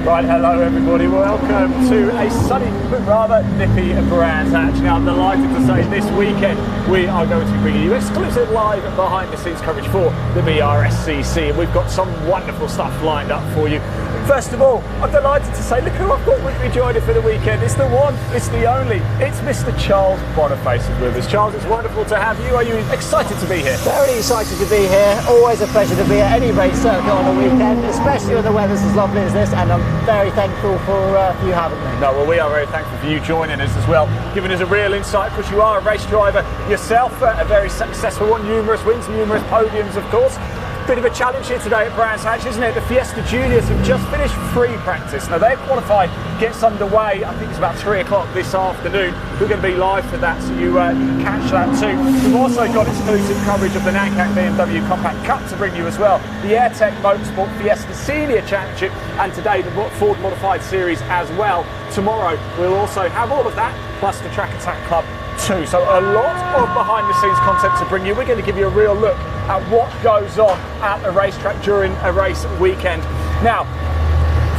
Right, hello everybody, welcome to a sunny but rather nippy Brands Hatch. Now I'm delighted to say this weekend we are going to be bringing you exclusive live behind the scenes coverage for the BRSCC, and we've got some wonderful stuff lined up for you. First of all, I'm delighted to say, look who I've got with me joining for the weekend. It's the one, it's the only, it's Mr. Charles Boniface with us. Charles, it's wonderful to have you. Are you excited to be here? Very excited to be here. Always a pleasure to be at any race circuit on a weekend, especially when the weather's as lovely as this, and I'm very thankful for you having me. No, well, we are very thankful for you joining us as well, giving us a real insight, because you are a race driver yourself, a very successful one, numerous wins, numerous podiums, of course. Bit of a challenge here today at Brands Hatch, isn't it? The Fiesta Juniors have just finished free practice. Now their qualifying gets underway, I think it's about 3 o'clock this afternoon. We're going to be live for that, so you can catch that too. We've also got exclusive coverage of the Nankang BMW Compact Cup to bring you as well. The Airtech Motorsport Fiesta Senior Championship, and today the Ford Modified Series as well. Tomorrow we'll also have all of that, plus the Track Attack Club too. So a lot of behind the scenes content to bring you. We're going to give you a real look at what goes on at the racetrack during a race weekend. Now,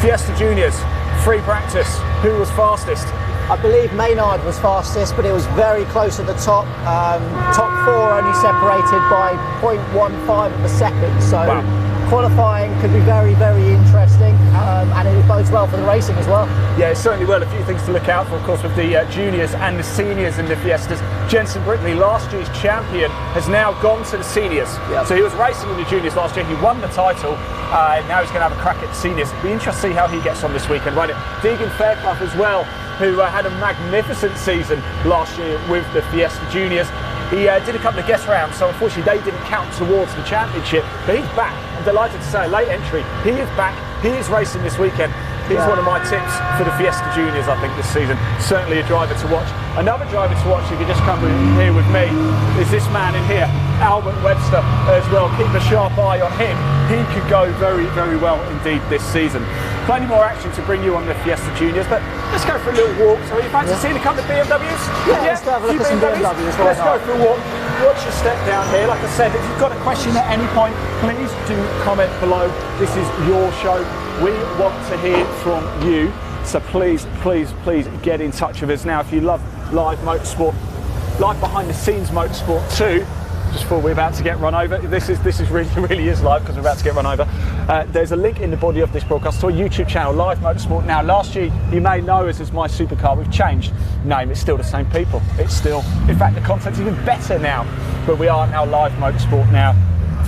Fiesta Juniors, free practice. Who was fastest? I believe Maynard was fastest, but it was very close at the top. Top 4 only separated by 0.15 of a second. So wow. Qualifying could be very, very interesting, and it bodes well for the racing as well. Yeah, it certainly will. A few things to look out for, of course, with the juniors and the seniors in the Fiestas. Jenson Brickley, last year's champion, has now gone to the seniors. Yep. So he was racing in the juniors last year. He won the title. Now he's going to have a crack at the seniors. It'll be interesting to see how he gets on this weekend, won't it? Deegan Fairclough as well, who had a magnificent season last year with the Fiesta Juniors. He did a couple of guest rounds, so unfortunately they didn't count towards the championship, but he's back. I'm delighted to say, late entry, he is back, he is racing this weekend. He's one of my tips for the Fiesta Juniors, I think, this season. Certainly a driver to watch. Another driver to watch, if you just come here with me, is this man in here, Albert Webster as well. Keep a sharp eye on him. He could go very, very well indeed this season. Plenty more action to bring you on the Fiesta Juniors, but let's go for a little walk. So are you fancy seeing a couple of BMWs? Yeah, let's have a look at some BMWs. Let's go for a walk. Watch your step down here. Like I said, if you've got a question at any point, please do comment below. This is your show. We want to hear from you, so please, please, please get in touch with us. Now, if you love live motorsport, live behind the scenes motorsport too, just before we're about to get run over, this really is live because we're about to get run over. There's a link in the body of this broadcast to our YouTube channel, Live Motorsport. Now, last year you may know us as My Supercar. We've changed name. It's still the same people. It's still, in fact, the content's even better now. But we are now Live Motorsport now.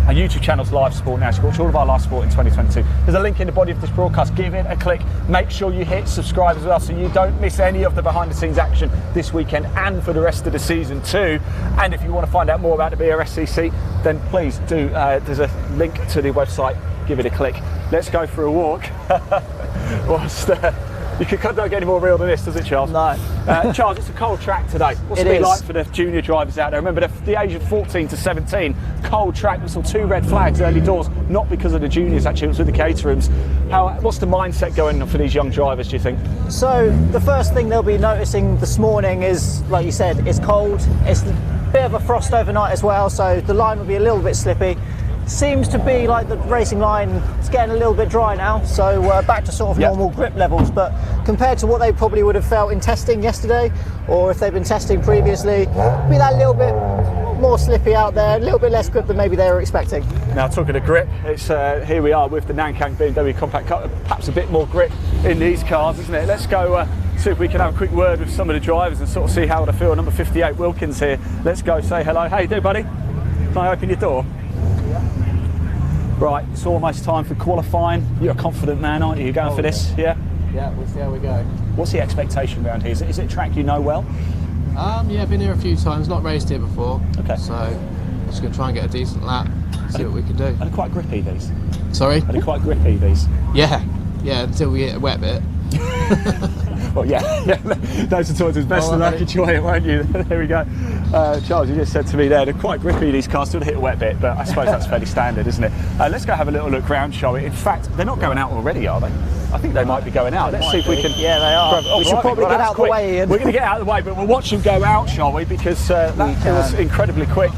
Our YouTube channel's Live Sport now, so you can watch all of our live sport in 2022. There's a link in the body of this broadcast. Give it a click. Make sure you hit subscribe as well, so you don't miss any of the behind the scenes action this weekend and for the rest of the season too. And if you want to find out more about the BRSCC, then please do. There's a link to the website. Give it a click. Let's go for a walk. You can't get any more real than this, does it, Charles? No. Charles, it's a cold track today. What's it like for the junior drivers out there? Remember, the age of 14 to 17, cold track. We saw 2 red flags early doors, not because of the juniors, actually, it was with the Caterhams. What's the mindset going on for these young drivers, do you think? So, the first thing they'll be noticing this morning is, like you said, it's cold. It's a bit of a frost overnight as well, so the line will be a little bit slippy. Seems to be like the racing line is getting a little bit dry now, so back to sort of normal grip levels, but compared to what they probably would have felt in testing yesterday, or if they've been testing previously, be that little bit more slippy out there, a little bit less grip than maybe they were expecting. Now, talking of grip, it's here we are with the Nankang BMW Compact Cup, perhaps a bit more grip in these cars, isn't it? Let's go see if we can have a quick word with some of the drivers and sort of see how they feel. Number 58 Wilkins here. Let's go say hello. How you doing, buddy? Can I open your door? Right, it's almost time for qualifying. You're a confident man, aren't you? You're going for this, yeah? Yeah, we'll see how we go. What's the expectation around here? Is it a track you know well? Yeah, I've been here a few times, not raced here before. Okay. So, just going to try and get a decent lap, see what we can do. Are they quite grippy, these? Sorry? Are they quite grippy, these? Yeah, until we get a wet bit. Well, yeah, those are towards as best of luck, enjoy it, won't you? There we go. Charles, you just said to me there, they're quite grippy, these cars, still hit a wet bit, but I suppose that's fairly standard, isn't it? Let's go have a little look round, shall we? In fact, they're not going out already, are they? I think they might be going out. Let's see if we can... Yeah, they are. We should probably get out of the way, Ian. We're going to get out of the way, but we'll watch them go out, shall we? Because it was incredibly quick.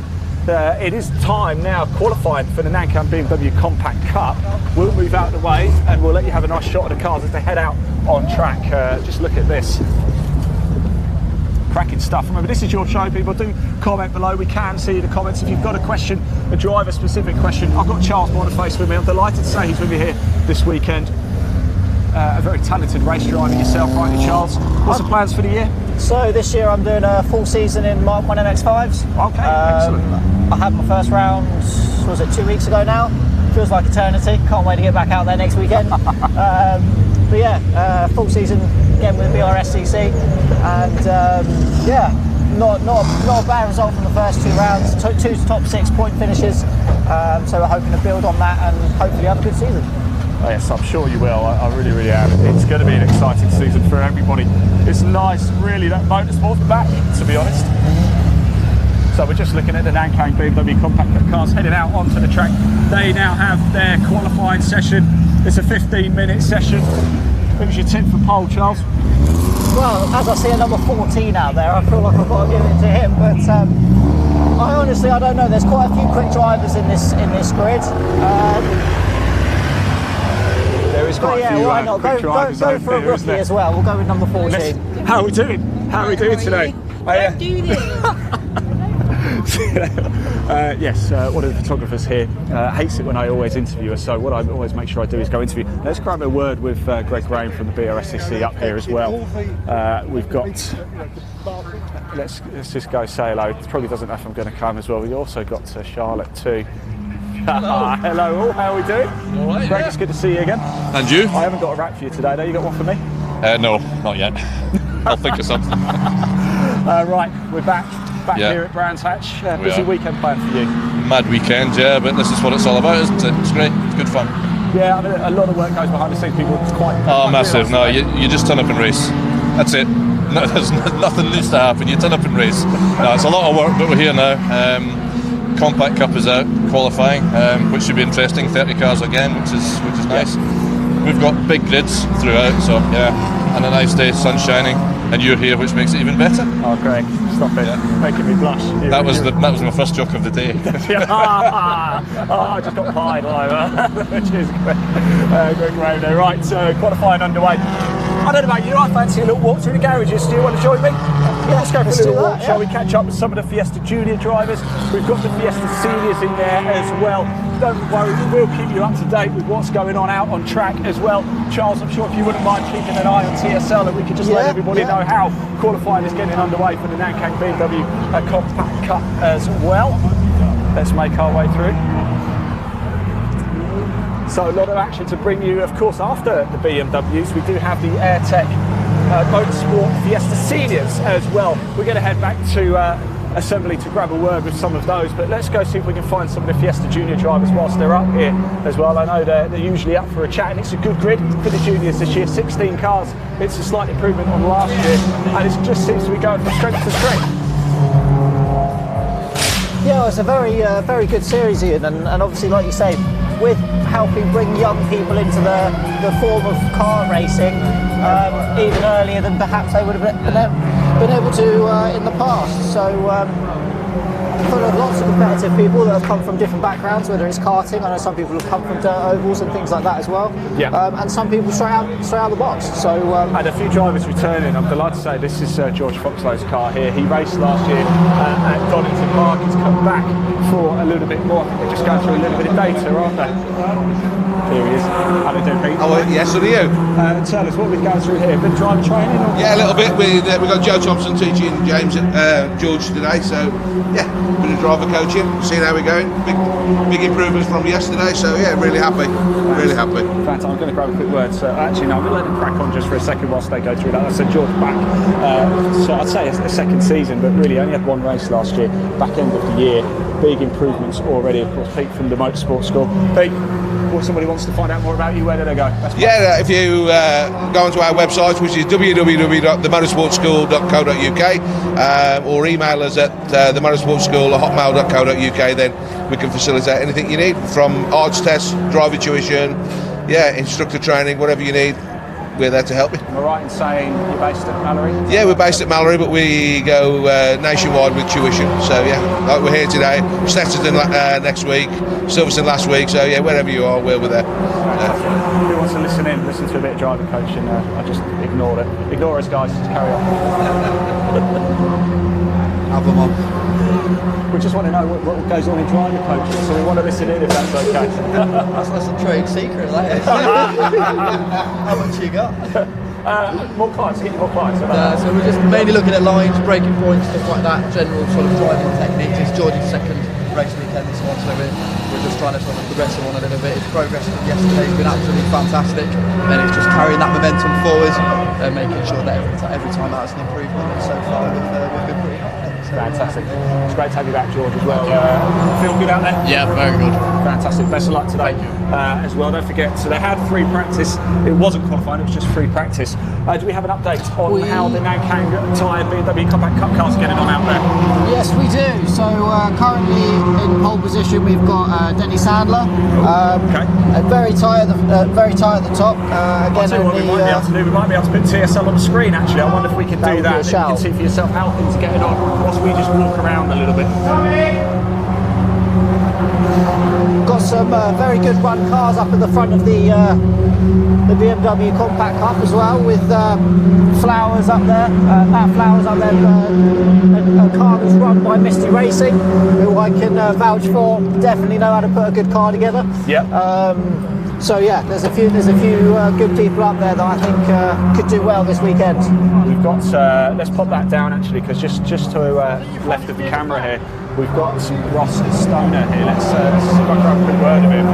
it is time now, qualifying for the Nankang BMW Compact Cup. We'll move out of the way and we'll let you have a nice shot of the cars as they head out on track. Just look at this. Cracking stuff. Remember, this is your show, people. Do comment below. We can see the comments. If you've got a question, a driver-specific question, I've got Charles Boniface with me. I'm delighted to say he's with me here this weekend. A very talented race driver yourself, aren't you, Charles? What's the plans for the year? So this year I'm doing a full season in Mark 1 MX-5s. Okay, excellent. I had my first round, was it 2 weeks ago now? Feels like eternity. Can't wait to get back out there next weekend. But yeah, full season again with BRSCC, and yeah, not a bad result from the first 2 rounds. Two top 6 point finishes. So we're hoping to build on that and hopefully have a good season. Oh yes, I'm sure you will. I really, really am. It's going to be an exciting season for everybody. It's nice, really, that motorsport's back, to be honest. So we're just looking at the Nankang BMW Compact Cup cars heading out onto the track. They now have their qualifying session. It's a 15-minute session. What was your tip for pole, Charles? Well, as I see a number 14 out there, I feel like I've got to give it to him. But I honestly, I don't know. There's quite a few quick drivers in this grid. There is quite a few why not? quick drivers go for a rookie as well. We'll go with number 14. How are we doing? How are we doing today? Don't do this. Yes, one of the photographers here hates it when I always interview her, so what I always make sure I do is go interview. Let's grab a word with Greg Graham from the BRSCC up here as well. We've got, let's just go say hello. Probably doesn't know if I'm going to come as well. We've also got Charlotte too. Hello all, how are we doing? All right, Greg, it's good to see you again. And you? I haven't got a rap for you today though, you got one for me? No, not yet. I'll think of something. Right, we're back Yeah. here at Brands Hatch. We Busy are. weekend planned for you. Mad weekend, yeah, but this is what it's all about, isn't it? It's great, it's good fun. Yeah, I mean, a lot of work goes behind the scenes. People quite. Oh, massive. No, you just turn up and race. That's it. No, there's nothing needs to happen. You turn up and race. No, it's a lot of work, but we're here now. Compact Cup is out, qualifying, which should be interesting. 30 cars again, which is nice. We've got big grids throughout, so yeah, and a nice day, sun shining, and you're here, which makes it even better. Oh, Greg, stop it, making me blush. That was my first joke of the day. I just got pied over. Cheers, Greg Graham there. Right, so qualifying underway. I don't know about you, I fancy a little walk through the garages. Do you want to join me? Yeah, let's go for a little walk. Shall we catch up with some of the Fiesta Junior drivers? We've got the Fiesta Seniors in there as well. Don't worry, we'll keep you up to date with what's going on out on track as well. Charles, I'm sure if you wouldn't mind keeping an eye on TSL, that we could just let everybody know how qualifying is getting underway for the Nankang BMW Compact Cup as well. Let's make our way through. So a lot of action to bring you, of course, after the BMWs. We do have the AirTech Motorsport Fiesta Seniors as well. We're going to head back to assembly to grab a word with some of those, but let's go see if we can find some of the Fiesta Junior drivers whilst they're up here as well. I know they're usually up for a chat, and it's a good grid for the juniors this year. 16 cars. It's a slight improvement on last year, and it just seems to be going from strength to strength. Yeah, it's a very good series, Ian, and obviously, like you say, with helping bring young people into the form of car racing even earlier than perhaps they would have been able to in the past. So full of lots of competitive people that have come from different backgrounds, whether it's karting. I know some people have come from dirt ovals and things like that as well. Yeah. And some people straight out of the box. So and a few drivers returning. I'm delighted to say this is George Foxlow's car here. He raced last year at Donington Park. He's come back for a little bit more. They're just going through a little bit of data, aren't they? Here he is. How do you do, Pete? Oh, yes, so do you? Tell us what we're going through here. A bit of driver training? Or? Yeah, a little bit. We've got Joe Thompson teaching James George today, so yeah, a bit of driver coaching, seeing how we're going. Big improvements from yesterday, so yeah, really happy. Really happy. Fantastic. I'm going to grab a quick word. So actually, no, I'm going to let them crack on just for a second whilst they go through that. I said George back, so I'd say a second season, but really only had one race last year, back end of the year. Big improvements already. Of course, Pete from the Motorsport School. Pete, if somebody wants to find out more about you, where do they go? Yeah, if you go onto our website, which is www.themotorsportschool.co.uk, or email us at themotorsportschool@hotmail.co.uk, then we can facilitate anything you need, from arts tests, driver tuition, instructor training, whatever you need. we're there to help you. Am I right in saying you're based at Mallory? Yeah, we're based at Mallory, but we go nationwide with tuition. So yeah, like we're here today, Stetterton next week, Silverstone last week. So yeah, wherever you are, we're there. Who wants to listen to a bit of driver coaching? I just ignored it. Ignore us, guys. Just carry on. Have them on. We just want to know what goes on in driver coaching, so we want to listen in if that's okay. That's a trade secret, that is. How much you got? More clients, get more clients. So we're just mainly looking at lines, braking points, stuff like that, general sort of driving techniques. It's George's second race weekend this one, so we're just trying to sort of progress him on a little bit. His progress from yesterday has been absolutely fantastic, and it's just carrying that momentum forward and making sure that every time out is an improvement, and so far we've been pretty happy. Fantastic. It's great to have you back, George, as well. Feel good out there? Yeah, very good. Fantastic. Best of luck today as well. Don't forget, so they had free practice. It wasn't qualifying, it was just free practice. Do we have an update on how the Nankang tyre BMW Compact Cup cars are getting on out there? Yes, we do. So currently in pole position we've got Denny Sandler. Very tight at the top. Again, I'll tell you what we might be able to do. We might be able to put TSL on the screen. Actually, I wonder if we could do that. You can see for yourself how things are getting on whilst we just walk around a little bit. Got some very good run cars up at the front of the BMW Compact Cup as well, with Flowers up there. Matt Flowers up there, a car that's run by Misty Racing, who I can vouch for. Definitely know how to put a good car together. Yeah. So yeah, there's a few good people up there that I think could do well this weekend. We've got. Let's pop that down actually, because just to left of the camera here, we've got Ross Stoner here. Let's see if I can grab a quick word of him.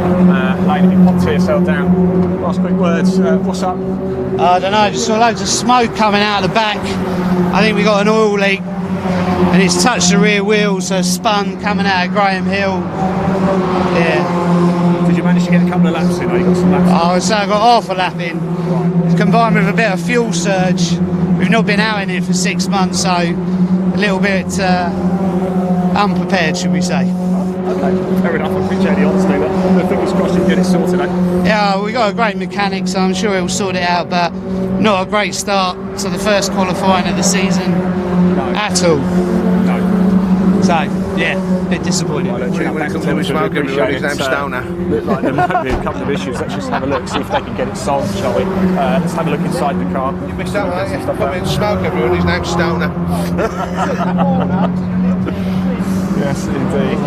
Lane, if you pop TSL down. Last quick words. What's up? I don't know. Just saw loads of smoke coming out of the back. I think we got an oil leak, and it's touched the rear wheel, so spun coming out of Graham Hill. Yeah. Did you manage to get a couple of laps in? Or you got some laps in? Oh, so I got half a lap in. Right. Combined with a bit of fuel surge. We've not been out in it for 6 months, so a little bit unprepared, should we say. Okay, fair enough. I appreciate the honesty. But fingers crossed you can get it sorted, eh? Yeah, we got a great mechanic, so I'm sure he'll sort it out, but not a great start to the first qualifying of the season at all. No. So, yeah, a bit disappointed. When it comes to his smoke, his name's Stoner. Look like there might be a couple of issues. Let's just have a look, see if they can get it solved, shall we? Let's have a look inside the car. You missed out, haven't you? Come in, smoke everyone, his name's Stoner. Yes, indeed.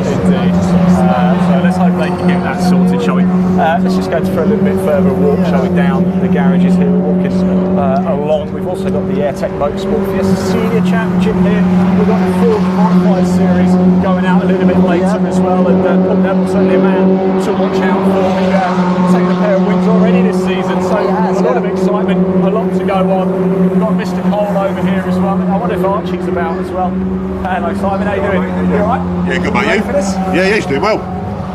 So let's hope they can get that sorted, shall we? Let's just go for a little bit further walk, shall we, down the garages here. We're walking along. We've also got the Airtech Motorsport Fiesta Senior Championship here. We've got the Ford Modified Series going out a little bit later as well. And Paul Neville's certainly a man to watch out for. We've taken a pair of wins already this season, so a lot of excitement, a lot to go on. We've got Mr. Cole over here as well. I wonder if Archie's about as well. Hello Simon, how you doing? You alright? Yeah, good mate, you? For this? Yeah, he's doing well.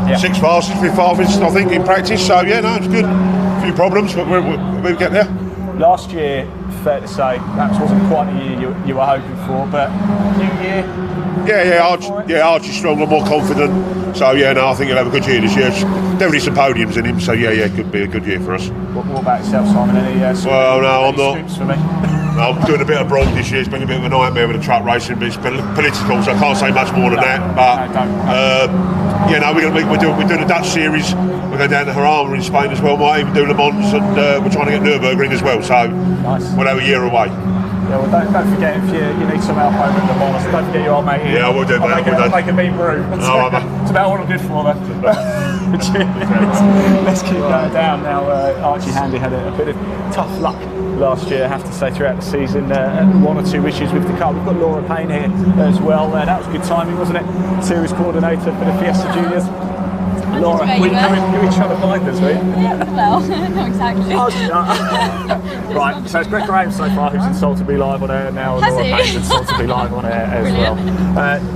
Yeah. 6 fastest, 5th fastest, I think, in practice, so yeah, no, it's good. A few problems, but we'll get there. Last year, fair to say, perhaps wasn't quite the year you were hoping for, but new year? Archie's stronger, more confident, so yeah, no, I think he'll have a good year this year. Definitely some podiums in him, so yeah, could be a good year for us. What about yourself, Simon? Any well, no, I'm not. scoops for me? I'm doing a bit of broad this year. It's been a bit of a nightmare with the truck racing, but it's political, so I can't say much more than that. But we're doing a Dutch series. We're going down to Jarama in Spain as well. Might even do Le Mans, and we're trying to get Nürburgring as well. So we'll have a year away. Yeah, well, don't forget if you need some help over at Le Mans, don't forget your old mate here. Yeah, we'll do that. I'll make a bean brew. It's about all I'm good for then. Let's keep going down now. Archie Handy had a bit of tough luck last year, I have to say, throughout the season. 1 or 2 issues with the car. We've got Laura Payne here as well. That was good timing, wasn't it? Series coordinator for the Fiesta Juniors. Laura, were you each other behind us, were you? Yeah, well, not exactly. Right, so it's Greg Graham so far who's insulted me live on air now. Has Laura he? Payne's insulted me live on air as well.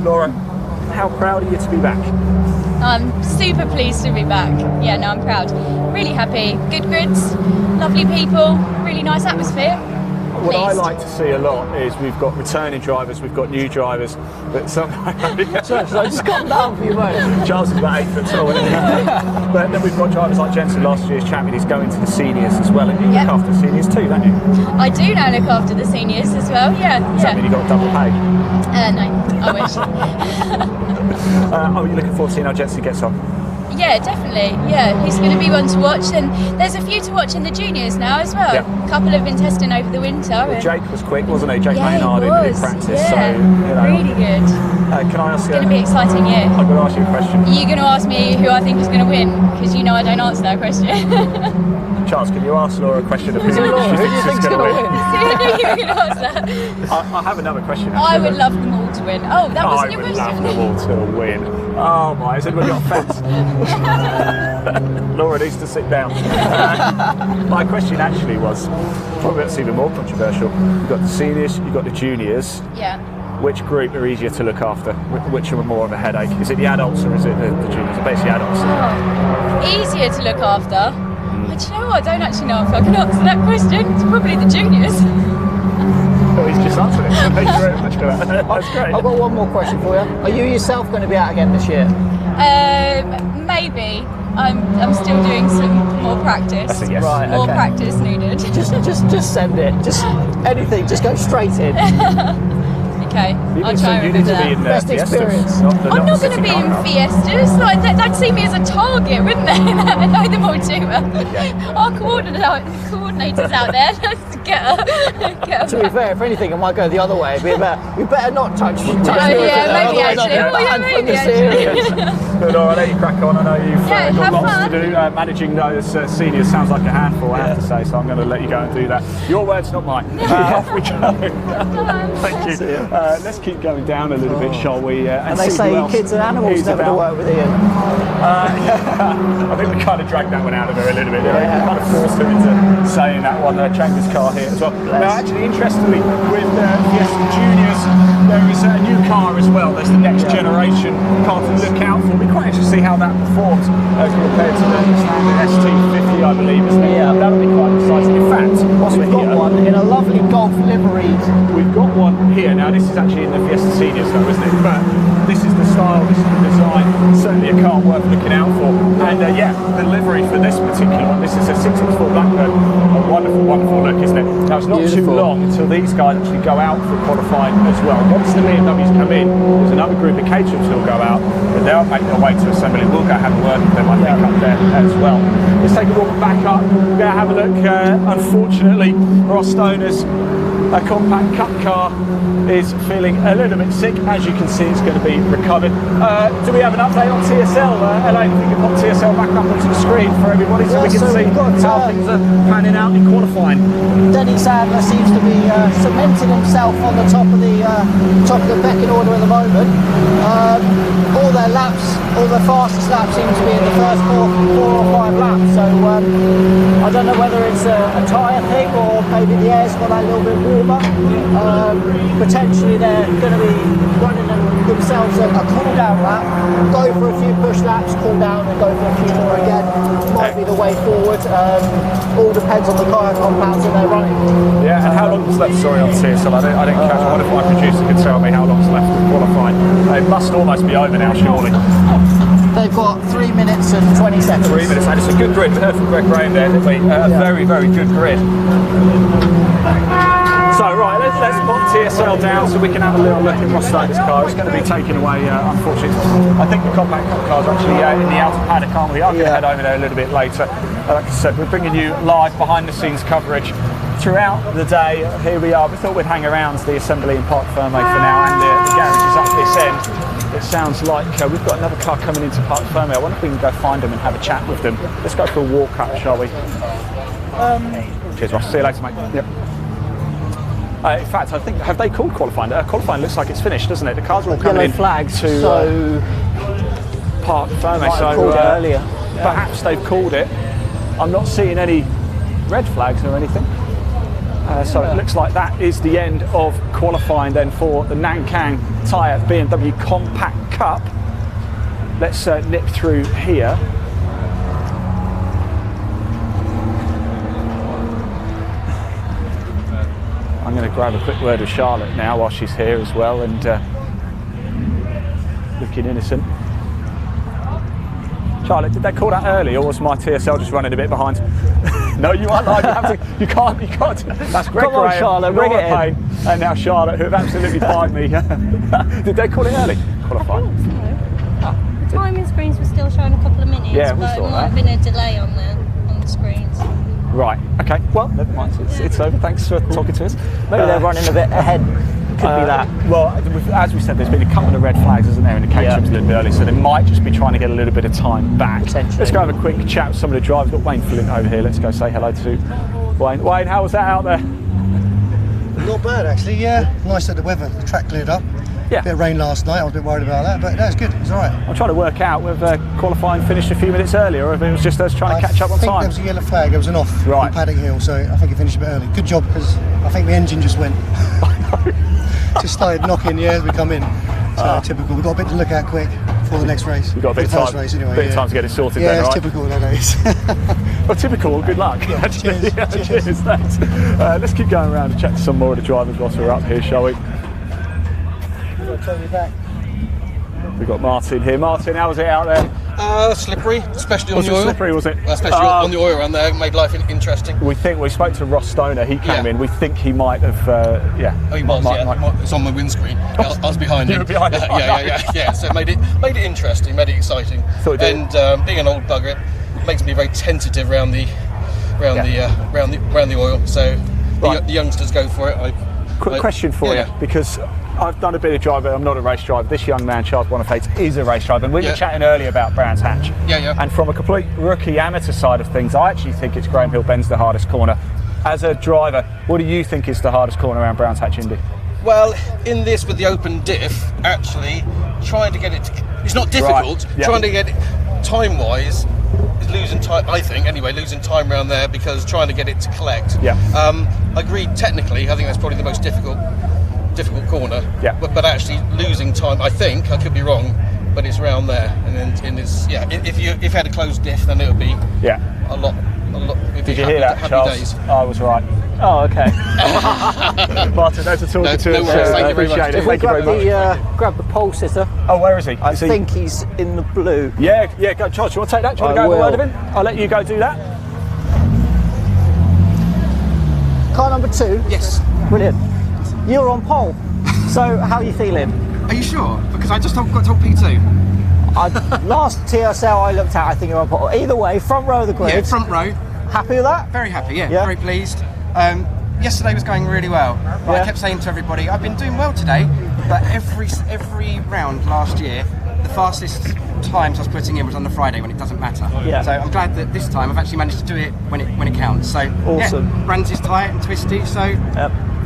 Laura, how proud are you to be back? I'm super pleased to be back. Yeah, no, I'm proud. Really happy. Good grids, lovely people, really nice atmosphere. What I like to see a lot is we've got returning drivers, we've got new drivers, but somehow... So I just got down for you, mate. Charles is about 8 foot tall, isn't he? But then we've got drivers like Jensen, last year's champion, he's going to the seniors as well. And you look after the seniors too, don't you? I do now look after the seniors as well, yeah. Does that mean you got a double pay? No, I wish. Are you looking forward to seeing how Jensen gets on? Yeah, definitely. Yeah, he's going to be one to watch, and there's a few to watch in the juniors now as well. Yeah. A couple have been testing over the winter. Well, Jake was quick, wasn't he? Jake Maynard he in was. practice. Yeah, so, you know. really good. Can I ask you? It's going to be an exciting year. I'm going to ask you a question. You're going to ask me who I think is going to win, because you know I don't answer that question. Charles, can you ask Laura a question of who Who do you think's going to win? You're going to answer. I have another question. I Actually. would love them all to win. Oh, that wasn't your question. I would love them all to win. Oh my, has anybody got a fence? Laura needs to sit down. My question actually was, probably that's even more controversial. You've got the seniors, you've got the juniors. Yeah. Which group are easier to look after? Which are more of a headache? Is it the adults or is it the juniors? Basically adults. Oh, easier to look after. But you know what? I don't actually know if I can answer that question. It's probably the juniors. Oh, he's just answered it. Thank you very much for that. That's great. I've got one more question for you. Are you yourself going to be out again this year? Maybe. I'm still doing some more practice. That's a yes. Right, More okay. practice needed. Just send it. Just anything. Just go straight in. Okay, I'll try and you remember need to be that. in Best Fiestas, experience. not I'm not going to City be Car in Club. Fiestas. Like they'd see me as a target, wouldn't they? I know them all too well. Our coordinators out there. Let's get her. To be fair, if anything, it might go the other way. We better not touch. Oh yeah, maybe actually. Oh yeah, maybe actually. But Laura, I'll let you crack on. I know you've Yeah, got have lots fun. to do. Managing those seniors sounds like a handful, I have to say, so I'm going to let you go and do that. Your words, not mine. Off we go. Thank you. Let's keep going down a little bit, shall we? And they see say who else kids and animals is never to about. work with Ian. I think we kind of dragged that one out of her a little bit. We kind of forced her into saying that one. Chambers car here as well. Now, actually, interestingly, with Fiesta Juniors, there is a new car as well. There's the next generation car to look out for. We're quite interested to see how that performs compared to the standard ST50, I believe, isn't it? Yeah. That'll be quite exciting. In fact, whilst We've we're got here, one in a lovely golf livery. we've got one here. Now, this is actually in the Fiesta Seniors, though, isn't it? But this is the style, this is the design. Certainly a car worth looking out for. And yeah, the livery for this particular one, this is a 664 Blackbird. A wonderful, wonderful look, isn't it? Now, it's not too long until these guys actually go out for qualifying as well. Once the BMWs come in, there's another group of caterers who'll go out, but they'll make their way to assembly. We'll go have a word with them, I think, up there as well. Let's take a walk back up. We're going to have a look. Unfortunately, Ross Stoner's a compact cup car is feeling a little bit sick. As you can see, it's going to be recovered. Do we have an update on TSL? Elaine, if you can pop TSL back up onto the screen for everybody so we can see we've got, how things are panning out in qualifying. Denny Sadler seems to be cementing himself on the top of the pecking order at the moment. All their laps, all their fastest laps seem to be in the first four or five laps. So I don't know whether it's a tyre thing or maybe the air's got a little bit warmer. Potentially they're going to be running themselves a cool down lap, go for a few push laps, cool down and go for a few more again. Might be the way forward. All depends on the tyre compounds that they're running. Yeah, and how long's left, sorry, on TSL? I didn't catch. What if my producer could tell me how long's left of qualifying? It must almost be over now, surely. They've got 3 minutes and 20 seconds. 3 minutes, and it's a good grid. We heard from Greg Graham there, didn't we? A very, very good grid. So, right, let's put TSL down so we can have a little look at Ross Stoner's car. It's going to be taken away, unfortunately. I think the compact cup car's actually in the outer paddock, aren't we? I'm going to head over there a little bit later. Like I said, we're bringing you live behind-the-scenes coverage throughout the day. Here we are. We thought we'd hang around the assembly in Parc Fermé for now, and the garage is up this end. It sounds like we've got another car coming into Parc Fermé. I wonder if we can go find them and have a chat with them. Let's go for a walk up, shall we? Cheers, Ross. See you later, mate. Yep. In fact, I think, have they called qualifying? Qualifying looks like it's finished, doesn't it? The cars are all coming Yellow in flags, to so Parc Fermé. might have called it earlier. Perhaps they've called it. I'm not seeing any red flags or anything. So it looks like that is the end of qualifying then for the Nankang Tyre BMW Compact Cup. Let's nip through here. I'm going to grab a quick word with Charlotte now while she's here as well, and looking innocent. Charlotte, did they call that early, or was my TSL just running a bit behind? No, you are live. You can't. That's Greg Come on, Graham, Charlotte, bring it in. Payne, and now Charlotte, who have absolutely fired me. Did they call it early? Qualifying. The timing screens were still showing a couple of minutes, Yeah, we but saw it might that. have been a delay on the screens. Right. Okay. Well, never mind. It's over. Thanks for talking to us. Maybe they're running a bit ahead. Could be that. Well, as we said, there's been a couple of red flags, isn't there, in the Caterhams a little bit early, so they might just be trying to get a little bit of time back. Let's go have a quick chat with some of the drivers. We've got Wayne Flint over here. Let's go say hello to Wayne. Wayne, how was that out there? Not bad actually, yeah. Nice that the weather, the track cleared up. Yeah. Bit of rain last night, I was a bit worried about that, but no, it's good, it's alright. I'm trying to work out whether qualifying finished a few minutes earlier, or if it was just us trying to catch up on I think time. there was a yellow flag, there was an off Right. on Paddock Hill, so I think it finished a bit early. Good job, because I think the engine just went. Just started knocking, yeah, as we come in. So typical, we've got a bit to look at quick for the next race. We've got a bit of first time, race anyway, bit of time to get it sorted yeah, then, it's right? typical nowadays. Well, typical, good luck. Yeah, cheers. Yeah, cheers, thanks. Let's keep going around and chat to some more of the drivers whilst we're up here, shall we? Turn me back. We've got Martin here. Martin, how was it out there? Slippery, especially on Was the it oil. slippery, was it? Especially on the oil around there, made life interesting. We spoke to Ross Stoner, he came Yeah. in, we think he might have, Oh, he was, it's on my windscreen. I was behind You him. were behind him. Yeah. So it made it interesting, made it exciting. Thought it did. And being an old bugger, it makes me very tentative around the oil. So Right. the youngsters go for it. Quick question for you, because I've done a bit of driving, I'm not a race driver. This young man, Charles Boniface, is a race driver. And we were chatting earlier about Brands Hatch. Yeah. And from a complete rookie amateur side of things, I actually think it's Graham Hill Bend's the hardest corner. As a driver, what do you think is the hardest corner around Brands Hatch Indy? Well, in this with the open diff, actually trying to get it, it's not difficult. Right. Yeah. Trying to get it time-wise is losing time. I think anyway, losing time around there because trying to get it to collect. Yeah. I agree. Technically, I think that's probably the most difficult corner. Yeah. But actually losing time, I think I could be wrong, but it's around there, and it's If you had a closed diff, then it would be a lot. Did you hear that, happy Charles? days. I was right. Oh, okay. Martin, thanks for talking to us. No worries, thank you very much. Appreciate it. If we Thank you very grab much. grab the pole sitter. Oh, where is he? I think he's in the blue. Yeah, go, Charles. Do you want to take that? Do you want to I go have a will. word of him? I'll let you go do that. Car number 2. Yes. Brilliant. You're on pole. So how are you feeling? Are you sure? Because I just got told P2. Last TSL I looked at, I think you're on pole. Either way, front row of the grid. Yeah, front row. Happy with that? Very happy, yeah. Yeah. Very pleased. Yesterday was going really well. But I kept saying to everybody, I've been doing well today, but every round last year, the fastest times I was putting in was on the Friday when it doesn't matter. Yeah. So I'm glad that this time I've actually managed to do it when it counts. So Awesome. yeah, runs is tight and twisty, so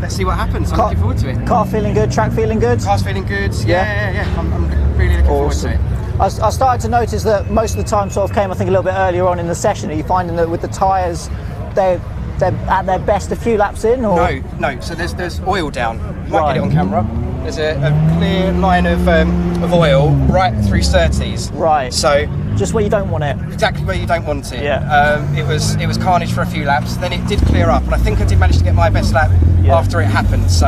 let's see what happens. I'm Car- looking forward to it. Car feeling good, track feeling good? Car's feeling good, Yeah. yeah. I'm really looking forward to it. I started to notice that most of the time sort of came, I think, a little bit earlier on in the session. Are you finding that with the tyres, they're at their best a few laps in? Or? No. So there's oil down. You might Right. get it on camera. There's a clear line of oil right through Surtees. Right. So just where you don't want it. Exactly where you don't want it. Yeah. It was carnage for a few laps. Then it did clear up, and I think I did manage to get my best lap after it happened. So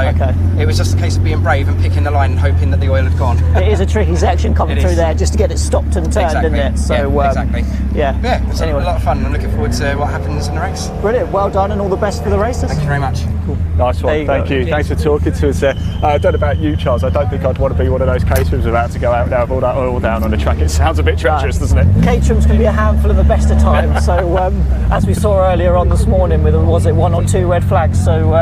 it was just a case of being brave and picking the line and hoping that the oil had gone. It is a tricky section coming It through is. there just to get it stopped and turned, Exactly. isn't it? So Yeah, exactly. Yeah. Yeah, it's Anyway. a lot of fun. I'm looking forward to what happens in the race. Brilliant. Well done and all the best for the races. Thank you very much. Nice There one, you thank go. you. Thanks for talking to us there. I don't know about you, Charles. I don't think I'd want to be one of those caterers about to go out now with all that oil down on the track. It sounds a bit treacherous, doesn't it? Caterhams can be a handful at the best of times. So as we saw earlier on this morning with, was it 1 or 2 red flags? So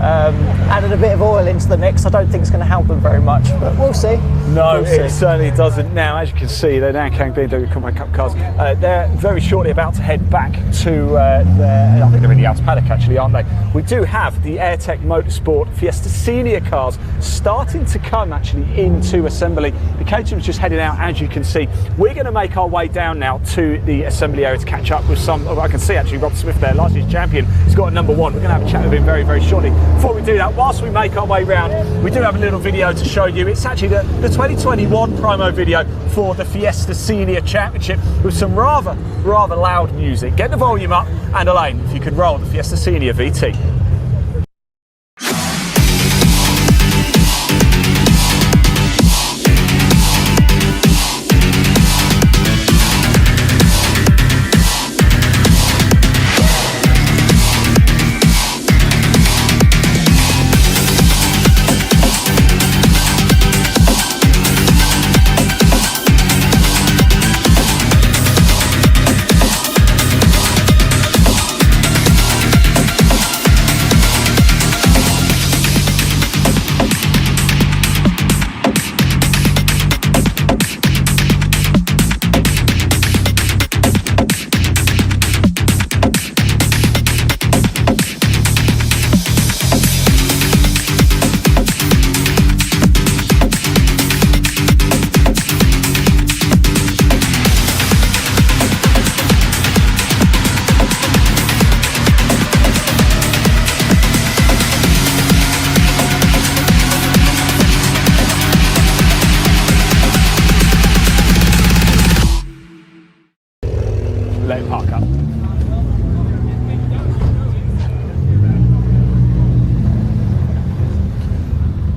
added a bit of oil into the mix. I don't think it's going to help them very much, but we'll see. No, We'll it see. certainly doesn't. Now, as you can see, they're now carrying the Combine Cup cars. They're very shortly about to head back to their, I think they're in the outer paddock actually, aren't they? We do have the AirTech Motorsport Fiesta Senior cars starting to come actually into assembly. The Caterham's just heading out, as you can see. We're going to make our way down now to the assembly area to catch up with some, I can see actually Rob Smith there, last year's champion. He's got a number 1. We're going to have a chat with him very, very shortly. Before we do that, whilst we make our way round, we do have a little video to show you. It's actually the 2021 promo video for the Fiesta Senior Championship with some rather loud music. Get the volume up, and Elaine, if you could roll the Fiesta Senior VT. let it park up.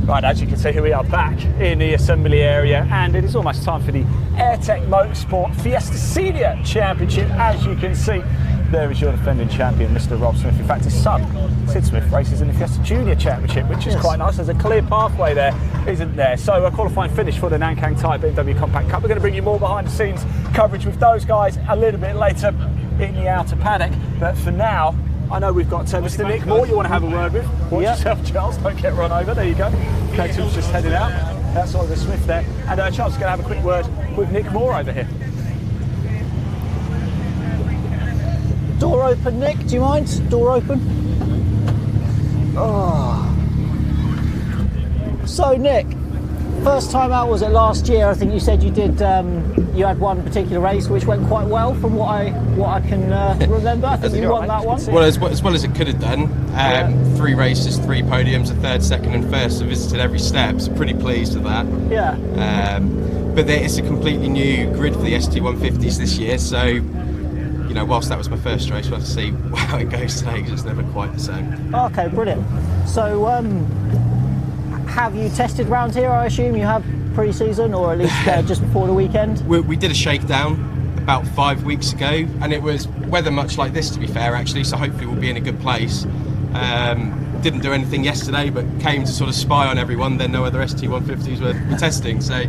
Right, as you can see, here we are back in the assembly area, and it is almost time for the Airtech Motorsport Fiesta Senior Championship. As you can see, there is your defending champion, Mr. Rob Smith. In fact, his son, Sid Smith, races in the Fiesta Junior Championship, which is quite nice. There's a clear pathway there, isn't there? So a qualifying finish for the Nankang Thai BMW Compact Cup. We're going to bring you more behind the scenes coverage with those guys a little bit later in the outer paddock. But for now, I know we've got Mr. Nick Moore you want to have a word with. Watch yourself, Charles, don't get run over. There you go. K2's just heading out. That's Oliver Smith there. And Charles is going to have a quick word with Nick Moore over here. Door open, Nick, do you mind? Door open. Oh. So, Nick, first time out was it last year? I think you said you did. You had one particular race which went quite well, from what I can remember. I think you won that one. Well, as well as it could have done. 3 races, 3 podiums, a third, second, and first. I visited every step. So pretty pleased with that. Yeah. But it's a completely new grid for the ST150s this year. So, you know, whilst that was my first race, we'll have to see how it goes today because it's never quite the same. Okay, brilliant. So, have you tested round here? I assume you have pre-season, or at least just before the weekend. We did a shakedown about 5 weeks ago, and it was weather much like this, to be fair, actually. So hopefully we'll be in a good place. Didn't do anything yesterday, but came to sort of spy on everyone. Then no other ST150s were testing. So,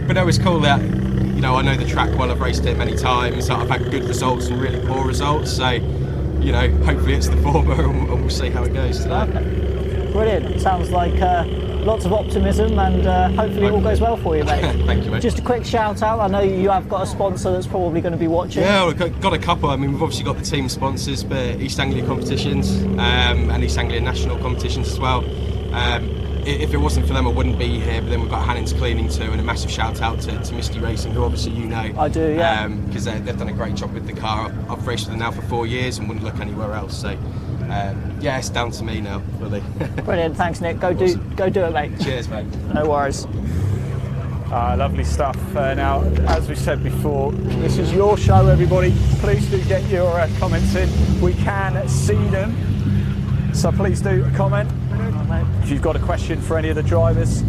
but no, it was cool that, you know, I know the track well. I've raced it many times. I've had good results and really poor results. So, you know, hopefully it's the former, and we'll see how it goes today. Okay. Brilliant. Sounds like lots of optimism, and hopefully it all goes well for you, mate. Thank you, mate. Just a quick shout out. I know you have got a sponsor that's probably going to be watching. Yeah, we've got a couple. I mean, we've obviously got the team sponsors, but East Anglia competitions and East Anglia national competitions as well. If it wasn't for them, I wouldn't be here. But then we've got Hannings Cleaning too, and a massive shout out to Misty Racing, who obviously you know. I do, yeah. Because they've done a great job with the car. I've raced with them now for 4 years and wouldn't look anywhere else. So. Yeah, it's down to me now, really. Brilliant, thanks, Nick. Go do it, mate. Cheers, mate. No worries. Lovely stuff. Now, as we said before, this is your show, everybody. Please do get your comments in. We can see them, so please do comment. If you've got a question for any of the drivers,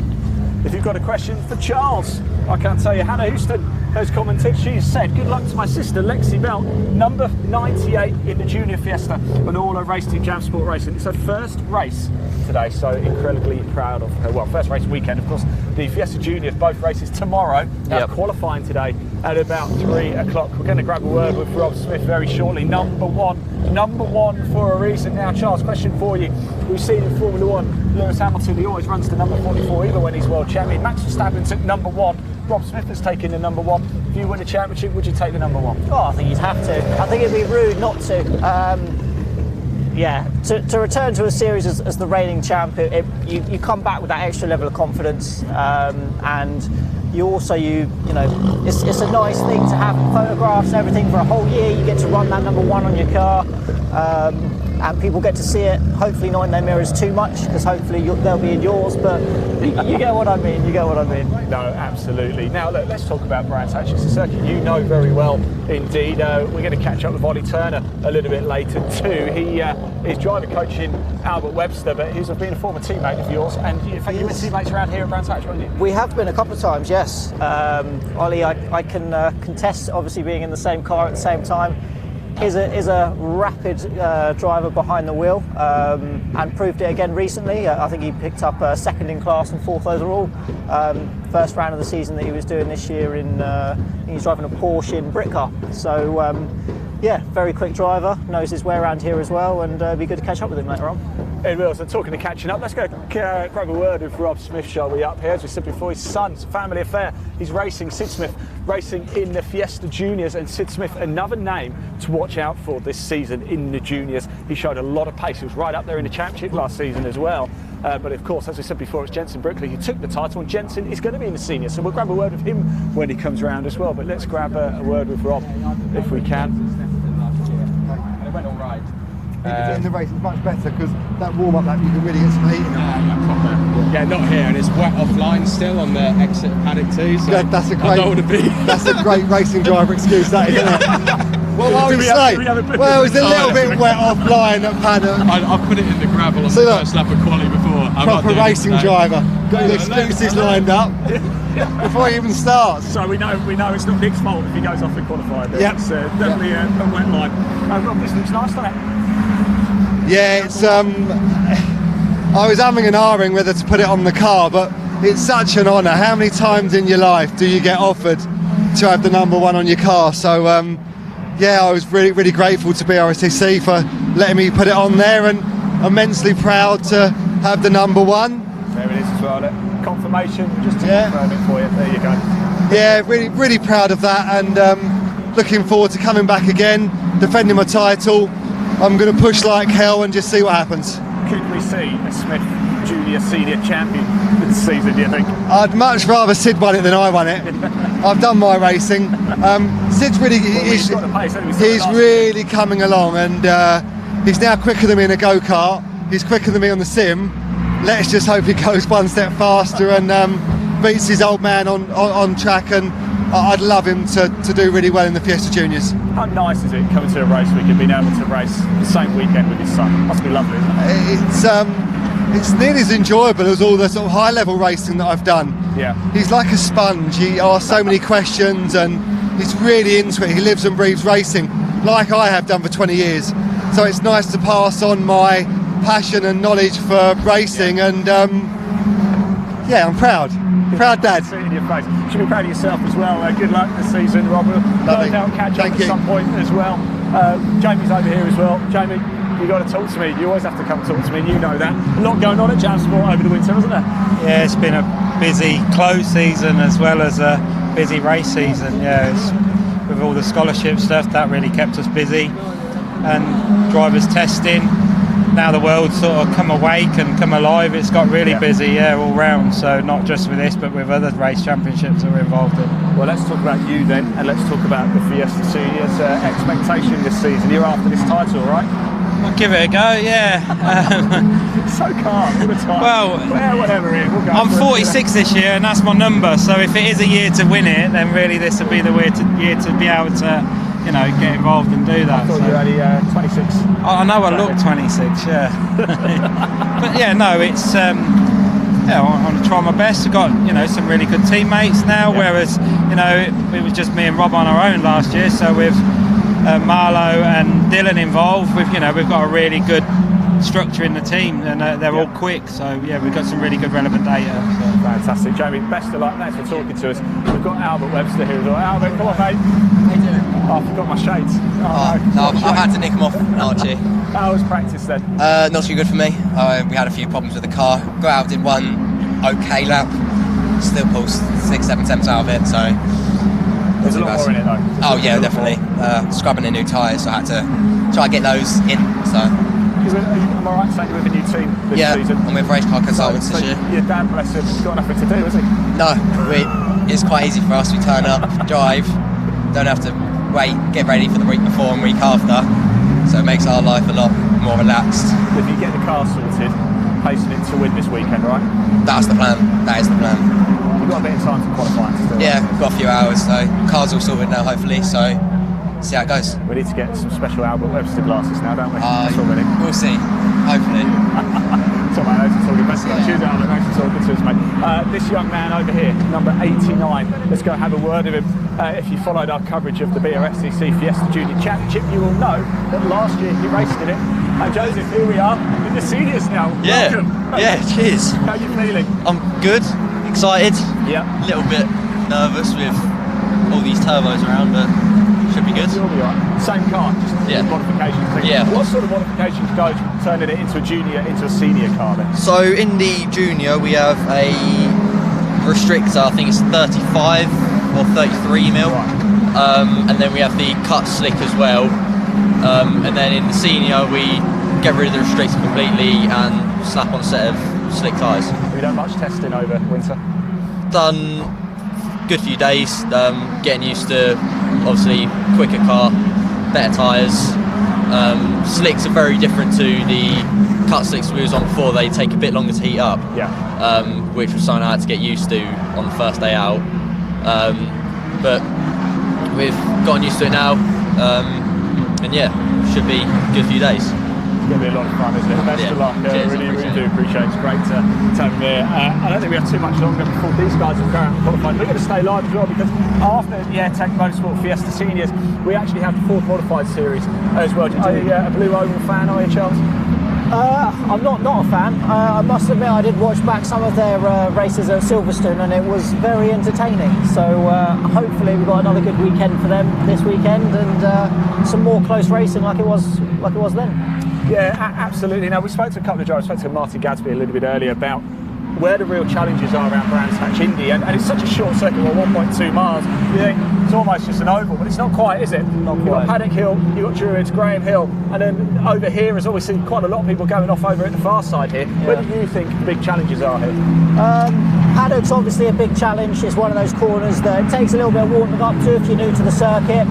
if you've got a question for Charles, I can't tell you, Hannah Houston has commented. She said, good luck to my sister Lexi Bell, number 98 in the Junior Fiesta and all her race team Jam Sport Racing. It's her first race today, so incredibly proud of her. Well, first race weekend, of course. The Fiesta Juniors, both races tomorrow. Qualifying today at about 3 o'clock. We're going to grab a word with Rob Smith very shortly. Number one for a reason. Now, Charles, question for you. We've seen in Formula One, Lewis Hamilton, he always runs to number 44, even when he's world champion. Max Verstappen took number 1. Rob Smith has taken the number 1. If you win a championship, would you take the number 1? Oh, I think you'd have to. I think it'd be rude not to. To return to a series as the reigning champ, you come back with that extra level of confidence, and you also, you know, it's a nice thing to have photographs and everything for a whole year. You get to run that number 1 on your car, and people get to see it. Hopefully not in their mirrors too much, because hopefully they'll be in yours. But you get what I mean. You get what I mean. No, absolutely. Now let's talk about Brands Hatch. It's a circuit you know very well indeed. We're going to catch up with Ollie Turner a little bit later too. He is driver coaching Albert Webster, but he's been a former teammate of yours, and in fact you've been teammates around here at Brands Hatch, haven't you? We have been a couple of times, yes. Ollie, I can contest, obviously being in the same car at the same time. Is a rapid driver behind the wheel, and proved it again recently. I think he picked up second in class and 4th overall. First round of the season that he was doing this year he's driving a Porsche in Britcar. So yeah, very quick driver, knows his way around here as well, and it'd be good to catch up with him later on. It will. So talking of catching up, let's go grab a word with Rob Smith, shall we, up here. As we said before, his son's family affair. He's racing, Sid Smith, racing in the Fiesta Juniors, and Sid Smith, another name to watch out for this season in the Juniors. He showed a lot of pace. He was right up there in the championship last season as well. But of course, as we said before, it's Jensen Brickley who took the title, and Jensen is going to be in the senior, so we'll grab a word with him when he comes round as well. But let's grab a word with Rob if we can. It went all right. In the race is much better because that warm-up lap you can really get some heat in it. Yeah, not here, and it's wet offline still on the exit paddock too. So that's a great. I don't want to be. That's a great racing driver excuse, that isn't it? What would you say? Well, it was a little bit wet offline at Paddock. I've put it in the gravel on the first lap of quali before. Proper racing driver. Got your excuses lined up before he even starts. So we know it's not Nick's fault if he goes off in qualified. Yep. It's definitely a wet line. Rob, this looks nice, doesn't it? Yeah, it's I was umming and ahhing whether to put it on the car, but it's such an honour. How many times in your life do you get offered to have the number 1 on your car? So yeah, I was really, really grateful to BRSTC for letting me put it on there, and immensely proud to have the number 1. There it is as well. Confirmation, just to confirm it for you. There you go. Yeah, really, really proud of that, and looking forward to coming back again, defending my title. I'm going to push like hell and just see what happens. Could we see a Smith Junior Senior champion this season, do you think? I'd much rather Sid won it than I won it. I've done my racing. Sid's really, he's really coming along, and he's now quicker than me in a go-kart. He's quicker than me on the sim. Let's just hope he goes one step faster and beats his old man on track, and I'd love him to do really well in the Fiesta Juniors. How nice is it coming to a race week and being able to race the same weekend with his son? Must be lovely, isn't it? It's nearly as enjoyable as all the sort of high-level racing that I've done. Yeah. He's like a sponge. He asks so many questions, and he's really into it. He lives and breathes racing, like I have done for 20 years. So it's nice to pass on my passion and knowledge for racing, and yeah, I'm proud. Proud dad. See it in your face. You should be proud of yourself as well. Good luck this season, Rob. We'll no doubt catch up at some point as well. Jamie's over here as well. Jamie, you got to talk to me. You always have to come talk to me, and you know that. A lot going on at Jam Sport over the winter, hasn't there? Yeah, it's been a busy close season as well as a busy race season. Yeah, with all the scholarship stuff, that really kept us busy, and drivers testing. Now the world's sort of come awake and come alive. It's got really busy, all round. So not just with this, but with other race championships that we're involved in. Well, let's talk about you then, and let's talk about the Fiesta Seniors expectation this season. You're after this title, right? I'll give it a go, yeah. So calm all the time. Well, whatever. We'll go I'm 46 this year, and that's my number. So if it is a year to win it, then really this will be the year to be able to, get involved and do that. I thought you were only 26. I know I look 26, yeah. But yeah, no, it's I want to try my best. I've got some really good teammates now, whereas it was just me and Rob on our own last year. So with Marlo and Dylan involved, we've got a really good structure in the team, and they're all quick. So yeah, we've got some really good relevant data. So. Fantastic, Jamie. Best of luck. Thanks for talking to us. We've got Albert Webster here as well. Albert, come on, mate. How you doing? Oh, I forgot my shades. I've had to nick them off, Archie. How was practice then? Not too good for me. We had a few problems with the car. Got out, did one okay lap. Still pulled 6-7 temps out of it. So there's a lot more in it though. Oh yeah, definitely. Scrubbing the new tyres, so I had to try and get those in. So. Am I right saying you're with a new team this season? I'm with Race Car Consultants this year. Your dad, bless him, has got nothing to do, has he? No, it's quite easy for us. We turn up, drive, don't have to wait, get ready for the week before and week after. So it makes our life a lot more relaxed. If you get the car sorted, pacing it to win this weekend, right? That's the plan. That is the plan. You've got a bit of time to qualify still. Yeah, we've got a few hours, so car's all sorted now, hopefully. So. See how it goes. We need to get some special Albert Webster glasses now, don't we? We'll see. Hopefully. So, mate, thanks for talking. Cheers, Albert. Thanks for talking to us, mate. This young man over here, number 89. Let's go have a word with him. If you followed our coverage of the BRSTC Fiesta Junior Championship, you will know that last year he raced in it. And Joseph, here we are in the seniors now. Yeah. Welcome. Yeah. Cheers. How are you feeling? I'm good. Excited. Yeah. A little bit nervous with all these turbos around, but. Should be good. You'll be right. Same car, just modifications. Yeah. What sort of modifications go to turning it into a junior, into a senior car then? So in the junior we have a restrictor, I think it's 35 or 33 mil. Right. And then we have the cut slick as well. And then in the senior we get rid of the restrictor completely and slap on a set of slick tyres. Have you done much testing over winter? Done good few days, getting used to obviously quicker car, better tyres. Slicks are very different to the cut slicks we was on before. They take a bit longer to heat up, which was something I had to get used to on the first day out. But we've gotten used to it now. and yeah, should be a good few days. It's going to be a lot of fun, isn't it? Best of luck. Cheers, really do appreciate it. It's great to have you here. I don't think we have too much longer before these guys will go out and qualify. We're going to stay live as well because after the AirTech Motorsport Fiesta Seniors, we actually have the 4th Modified Series as well. Are you a Blue Oval fan, are you, Charles? I'm not a fan. I must admit I did watch back some of their races at Silverstone and it was very entertaining. So hopefully we've got another good weekend for them this weekend and some more close racing like it was then. Yeah, absolutely. Now we spoke to a couple of drivers. I spoke to Martin Gadsby a little bit earlier about where the real challenges are around Brands Hatch Indy, and it's such a short circuit, 1.2 miles. You think it's almost just an oval, but it's not quite, is it? You've got Paddock Hill, you've got Druids, Graham Hill, and then over here is obviously quite a lot of people going off over at the far side here. Yeah. Where do you think the big challenges are here? Paddock's obviously a big challenge. It's one of those corners that it takes a little bit of warming up to if you're new to the circuit.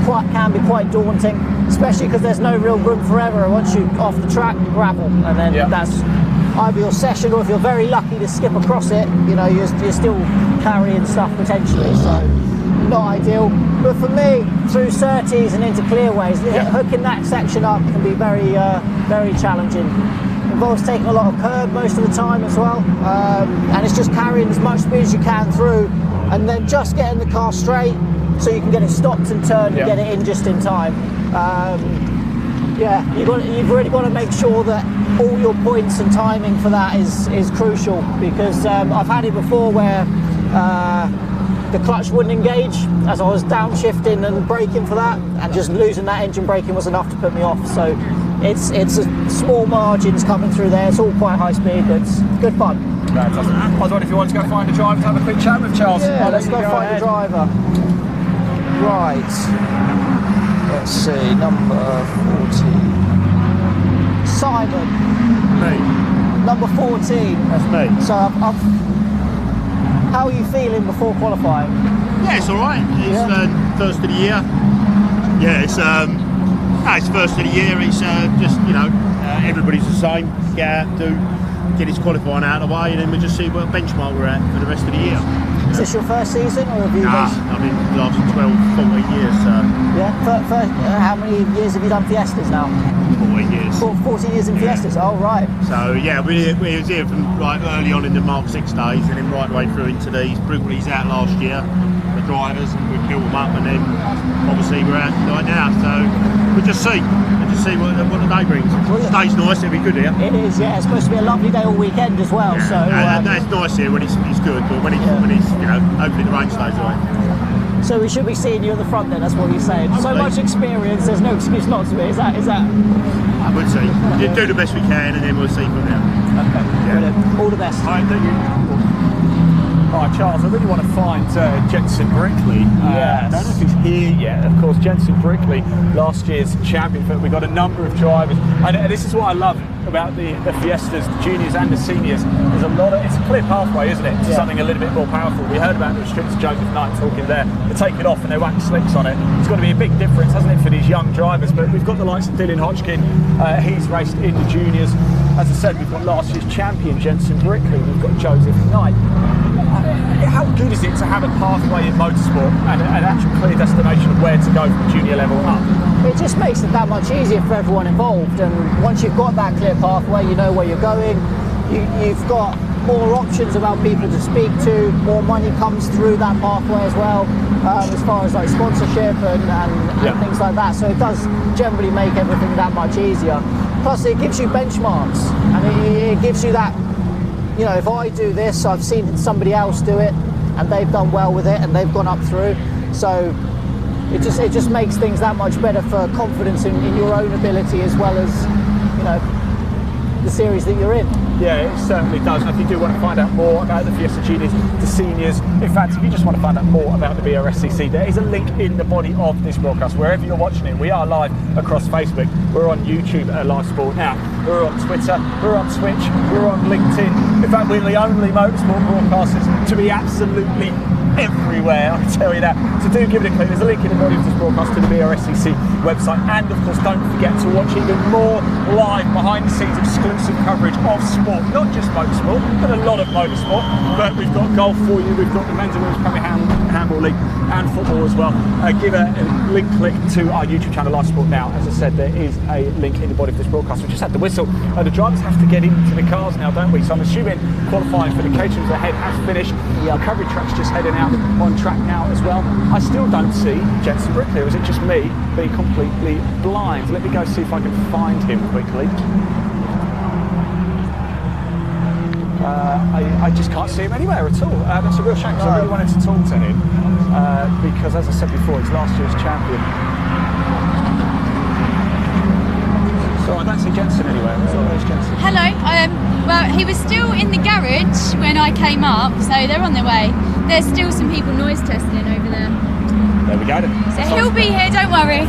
Can be quite daunting, especially because there's no real room for error. Once you're off the track, gravel, and then that's either your session, or if you're very lucky to skip across it, you know, you're still carrying stuff potentially, so not ideal. But for me, through Surtees and into clearways, hooking that section up can be very challenging. Involves taking a lot of curb most of the time as well, and it's just carrying as much speed as you can through, and then just getting the car straight so you can get it stopped and turned and get it in just in time. You've really got to make sure that all your points and timing for that is crucial, because I've had it before where the clutch wouldn't engage as I was downshifting and braking for that, and just losing that engine braking was enough to put me off. So it's small margins coming through there. It's all quite high speed, but it's good fun. Fantastic. I was wondering if you want to go find a driver to have a quick chat with Charles. Yeah, let's go find a driver. Right. Let's see, number 14. Simon. Me. Number 14. That's me. So how are you feeling before qualifying? Yeah, it's all right. It's first of the year. Yeah, it's first of the year. It's just, you know, everybody's the same. Get out, get his qualifying out of the way, and then we'll just see what benchmark we're at for the rest of the year. Is this your first season, or have you? I mean, the last 12, 14 years. So. Yeah. How many years have you done Fiestas now? 14 years. 14 years in Fiestas. Oh, right. So yeah, we was here from like early on in the Mark 6 days, and then right the way through into these. Brookley's out last year, the drivers, and we built them up, and then obviously we're out right now. So we'll just see what the day brings. The day's nice. It'll be good here. It is. Yeah, it's supposed to be a lovely day all weekend as well. Yeah. So that's nice here when it's good, but when it's you know, hopefully the rain stays away. So we should be seeing you at the front then. That's what you're saying. So much experience. There's no excuse not to be. Is that? I would say. We'll do the best we can, and then we'll see from there. Okay. Yeah. Brilliant. All the best. All right, thank you. All right, Charles, I really want to find Jensen Brickley. I don't know if he's here yet. Of course, Jensen Brickley, last year's champion. But we've got a number of drivers, and this is what I love about the Fiestas, the juniors and the seniors. There's a lot of, it's a clear pathway, isn't it, to something a little bit more powerful. We heard about the restricted Joseph Knight talking there. They take it off and they whack slicks on it. It's got to be a big difference, hasn't it, for these young drivers? But we've got the likes of Dylan Hodgkin. He's raced in the juniors. As I said, we've got last year's champion Jensen Brickley. We've got Joseph Knight. How good is it to have a pathway in motorsport and an actual clear destination of where to go from junior level up? It just makes it that much easier for everyone involved, and once you've got that clear pathway, you know where you're going, you've got more options about people to speak to, more money comes through that pathway as well, as far as like sponsorship and things like that, so it does generally make everything that much easier. Plus it gives you benchmarks, and it gives you that, you know, if I do this, I've seen somebody else do it and they've done well with it and they've gone up through, so it just makes things that much better for confidence in your own ability, as well as, you know, the series that you're in. Yeah, it certainly does. And if you do want to find out more about the Fiesta Juniors, the seniors, in fact, if you just want to find out more about the BRSCC, there is a link in the body of this broadcast. Wherever you're watching it, we are live across Facebook. We're on YouTube at Live Sport Now. We're on Twitter. We're on Twitch. We're on LinkedIn. In fact, we're the only motorsport broadcasters to be absolutely everywhere, I can tell you that. So do give it a click. There's a link in the body of this broadcast to the BRSCC website, and of course don't forget to watch even more live behind the scenes exclusive coverage of sport, not just motorsport, but a lot of motorsport. But we've got golf for you, we've got the men's and women's Premier Handball League and football as well. Give a link click to our YouTube channel Live Sport Now. As I said, there is a link in the body of this broadcast. We just had the whistle. The drivers have to get into the cars now, don't we? So I'm assuming qualifying for the Caterhams ahead has finished. The recovery track's just heading out on track now as well. I still don't see Jenson Brickley, or is it just me being completely blind? Let me go see if I can find him quickly. I just can't see him anywhere at all. That's a real shame, because I really wanted to talk to him, because as I said before, he's last year's champion. So I don't see Jenson anywhere. Where's Jenson? Hello. Well, he was still in the garage when I came up, so they're on their way. There's still some people noise testing over there. There we go then. So he'll be here, don't worry.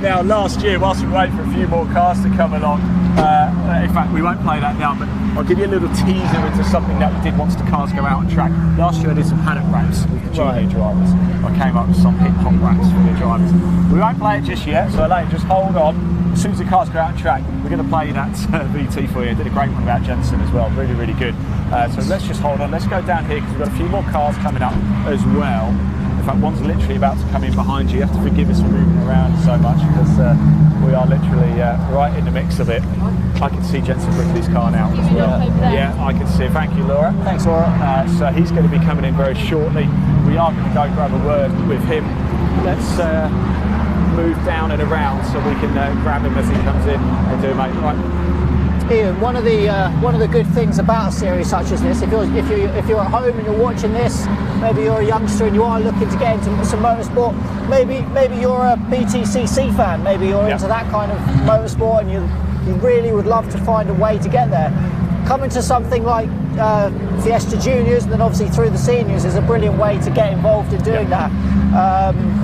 Now, last year, whilst we wait for a few more cars to come along, in fact, we won't play that now, but I'll give you a little teaser into something that we did once the cars go out on track. Last year I did some paddock raps with the junior drivers. I came up with some hip-hop raps for the drivers. We won't play it just yet, so Elaine, just hold on. As soon as the cars go out on track, we're going to play that VT for you. I did a great one about Jenson as well, really, really good. So let's just hold on. Let's go down here, because we've got a few more cars coming up as well. In fact, one's literally about to come in behind you. You have to forgive us for moving around so much, because we are literally right in the mix of it. I can see Jenson Brickley's car now as well. Yeah, I can see it. Thank you, Laura. Thanks, Laura. So he's going to be coming in very shortly. We are going to go grab a word with him. Let's move down and around so we can grab him as he comes in. How you doing, mate? Right. Ian, one of the good things about a series such as this, if you're at home and you're watching this, maybe you're a youngster and you are looking to get into some motorsport, maybe you're a BTCC fan, maybe you're into that kind of motorsport and you really would love to find a way to get there. Coming to something like Fiesta Juniors and then obviously through the seniors is a brilliant way to get involved in doing that.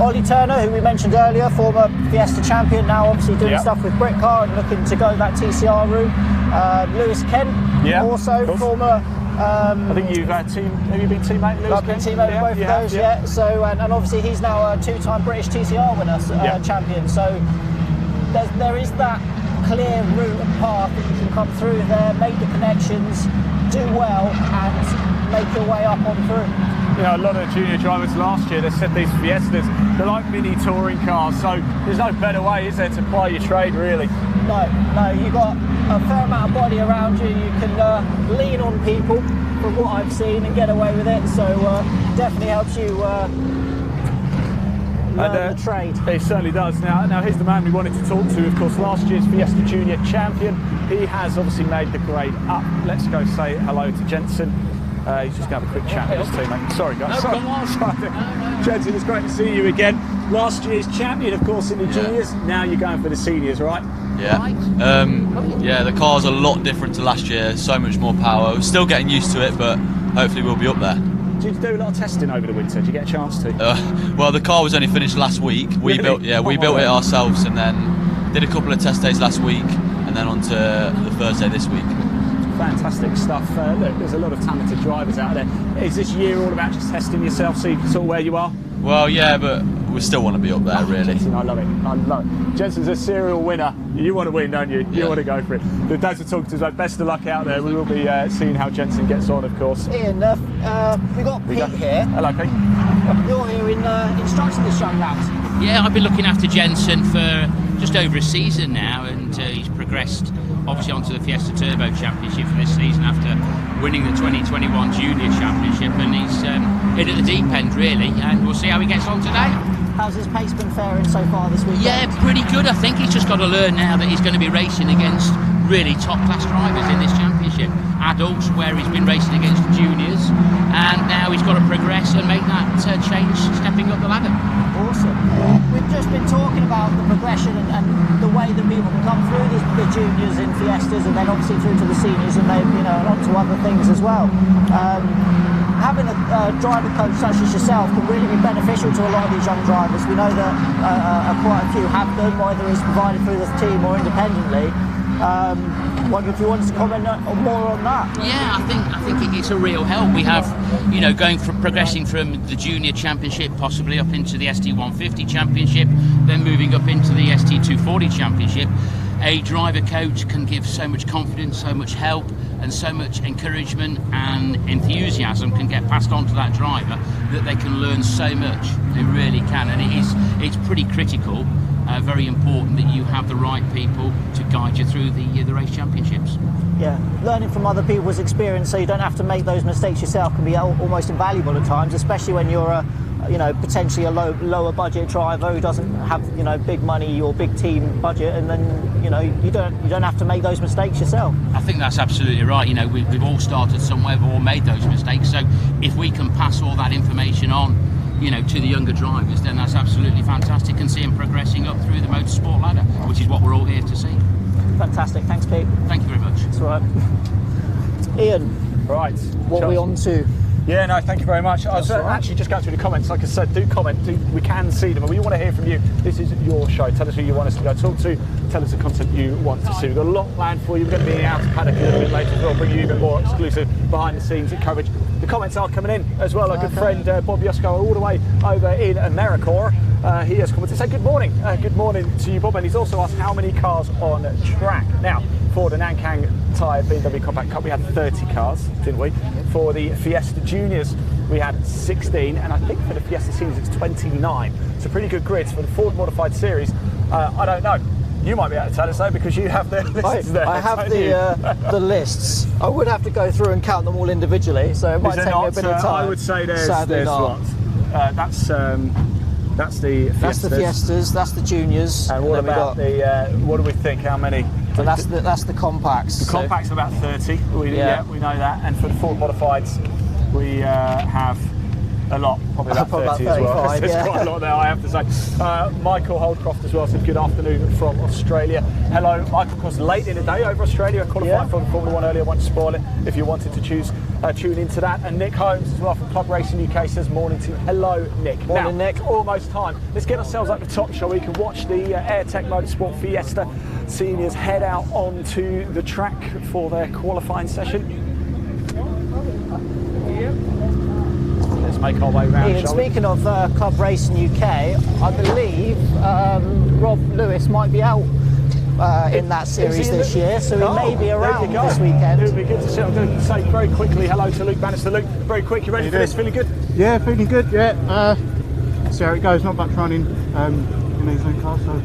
Ollie Turner, who we mentioned earlier, former Fiesta champion, now obviously doing stuff with Britcar and looking to go that TCR route. Lewis Kent, also former. I think you've have you been teammate with Lewis Kent? I've been teammate with both of those, yeah. So and obviously he's now a two-time British TCR winner, champion. So there is that clear route and path that you can come through there, make the connections, do well, and make your way up on through. You know, a lot of junior drivers last year, they said these Fiestas, they're like mini touring cars, so there's no better way, is there, to ply your trade, really? No, you've got a fair amount of body around you, you can lean on people, from what I've seen, and get away with it, so definitely helps you learn the trade. It certainly does. Now here's the man we wanted to talk to, of course, last year's Fiesta Junior champion. He has obviously made the grade up. Let's go say hello to Jenson. He's just going to have a quick chat with his teammate. Sorry, guys. Sorry. Jenson, it's great to see you again. Last year's champion, of course, in the juniors. Now you're going for the seniors, right? Yeah. Yeah, the car's a lot different to last year. So much more power. We're still getting used to it, but hopefully we'll be up there. Did you do a lot of testing over the winter? Did you get a chance to? Well, the car was only finished last week. We built it ourselves, and then did a couple of test days last week, and then on to the Thursday this week. Fantastic stuff. Look, there's a lot of talented drivers out there. Is this year all about just testing yourself, so you can sort of where you are? Well, yeah, but we still want to be up there, really. Jenson, I love it. Jenson's a serial winner. You want to win, don't you? You want to go for it. The dads are talking to us about best of luck out there. We will be seeing how Jenson gets on, of course. Ian, we've got Pete here. Hello, Pete. You're here instructing this young lad. Yeah, I've been looking after Jenson for just over a season now, and he's progressed obviously onto the Fiesta Turbo Championship for this season after winning the 2021 Junior Championship, and he's in at the deep end really, and we'll see how he gets on today. How's his pace been faring so far this weekend? Yeah, pretty good. I think he's just got to learn now that he's going to be racing against really top class drivers in this championship. Adults, where he's been racing against juniors, and now he's got to progress and make that change, stepping up the ladder. Awesome. We've just been talking about the progression and the way that people can come through the juniors in Fiestas, and then obviously through to the seniors, and then and on to other things as well. Having a driver coach such as yourself can really be beneficial to a lot of these young drivers. We know that quite a few have them, either as provided through the team or independently. wonder if you wanted to comment more on that. Yeah, I think it's a real help. We have, progressing from the junior championship possibly up into the ST150 championship, then moving up into the ST240 championship. A driver coach can give so much confidence, so much help, and so much encouragement and enthusiasm can get passed on to that driver that they can learn so much. They really can, and it's pretty critical, very important that you have the right people to guide you through the race championships. Yeah, learning from other people's experience so you don't have to make those mistakes yourself can be almost invaluable at times, especially when you're potentially a lower budget driver who doesn't have big money or big team budget, and then you don't have to make those mistakes yourself. I think that's absolutely right. We've all started somewhere, we've all made those mistakes. So if we can pass all that information on, to the younger drivers, then that's absolutely fantastic, and see them progressing up through the motorsport ladder, which is what we're all here to see. Fantastic, thanks Pete. Thank you very much. That's all right. Ian, right, what are we on to? Yeah, no, thank you very much. I was actually just going through the comments. Like I said, do comment. We can see them, and we want to hear from you. This is your show. Tell us who you want us to go talk to. Tell us the content you want to see. We've got a lot planned for you. We're going to be out of paddock a little bit later as well, bring you even more exclusive behind-the-scenes coverage. The comments are coming in as well. Our good friend Bob Yosko, all the way over in America. He has come to say good morning. Good morning to you, Bob. And he's also asked how many cars on track. Now, for the Nankang Tyre BMW Compact Cup, we had 30 cars, didn't we? For the Fiesta Juniors, we had 16, and I think for the Fiesta Seniors, it's 29. So pretty good grids for the Ford Modified Series. I don't know. You might be able to tell us though, because you have the lists there. I have the lists. I would have to go through and count them all individually, so it might take me a bit of time. I would say there's what? That's the Fiestas. That's the Fiestas. That's the Juniors. And what about what do we think? How many? So that's the compacts. The compacts are about 30. We know that. And for the Ford Modifieds, we have a lot, probably about 30 as well. There's quite a lot there, I have to say. Michael Holdcroft as well said good afternoon from Australia. Hello, Michael. Of course, late in the day over Australia, qualified for Formula 1 earlier. I won't spoil it if you wanted to tune into that. And Nick Holmes as well from Club Racing UK says morning to you. Hello, Nick. Morning, now, Nick. Almost time. Let's get ourselves up the top, shall we? Can watch the AirTech Motorsport Fiesta Seniors head out onto the track for their qualifying session. Let's make our way round. Ian, speaking of Club Racing UK, I believe Rob Lewis might be out in that series this year, so he may be around this weekend. It would be good to see. I'm going to say very quickly hello to Luke Bannister. Luke, very quick, you ready for this? Feeling good? Yeah, feeling good, yeah. See how it goes, not much running in these new cars, so...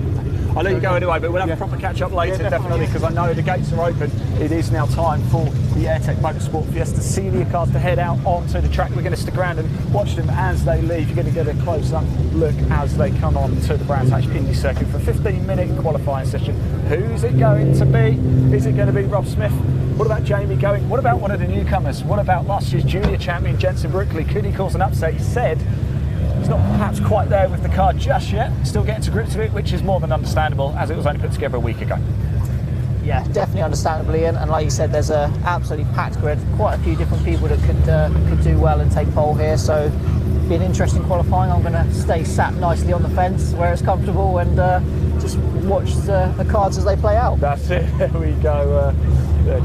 I'll let you go anyway, but we'll have a proper catch up later, definitely, because I know the gates are open. It is now time for the AirTech Motorsport Fiesta Senior cars to head out onto the track. We're going to stick around and watch them as they leave. You're going to get a close-up look as they come on to the Brands Hatch Indy Circuit for a 15-minute qualifying session. Who's it going to be? Is it going to be Rob Smith? What about Jamie going? What about one of the newcomers? What about last year's junior champion, Jensen Brookley? Could he cause an upset? He said he's not perhaps quite there with the car just yet, still getting to grips with it, which is more than understandable as it was only put together a week ago. Yeah, definitely understandably, and like you said, there's a absolutely packed grid, quite a few different people that could do well and take pole here, so it'll be an interesting qualifying. I'm going to stay sat nicely on the fence where it's comfortable and just watch the cards as they play out. That's it, there we go.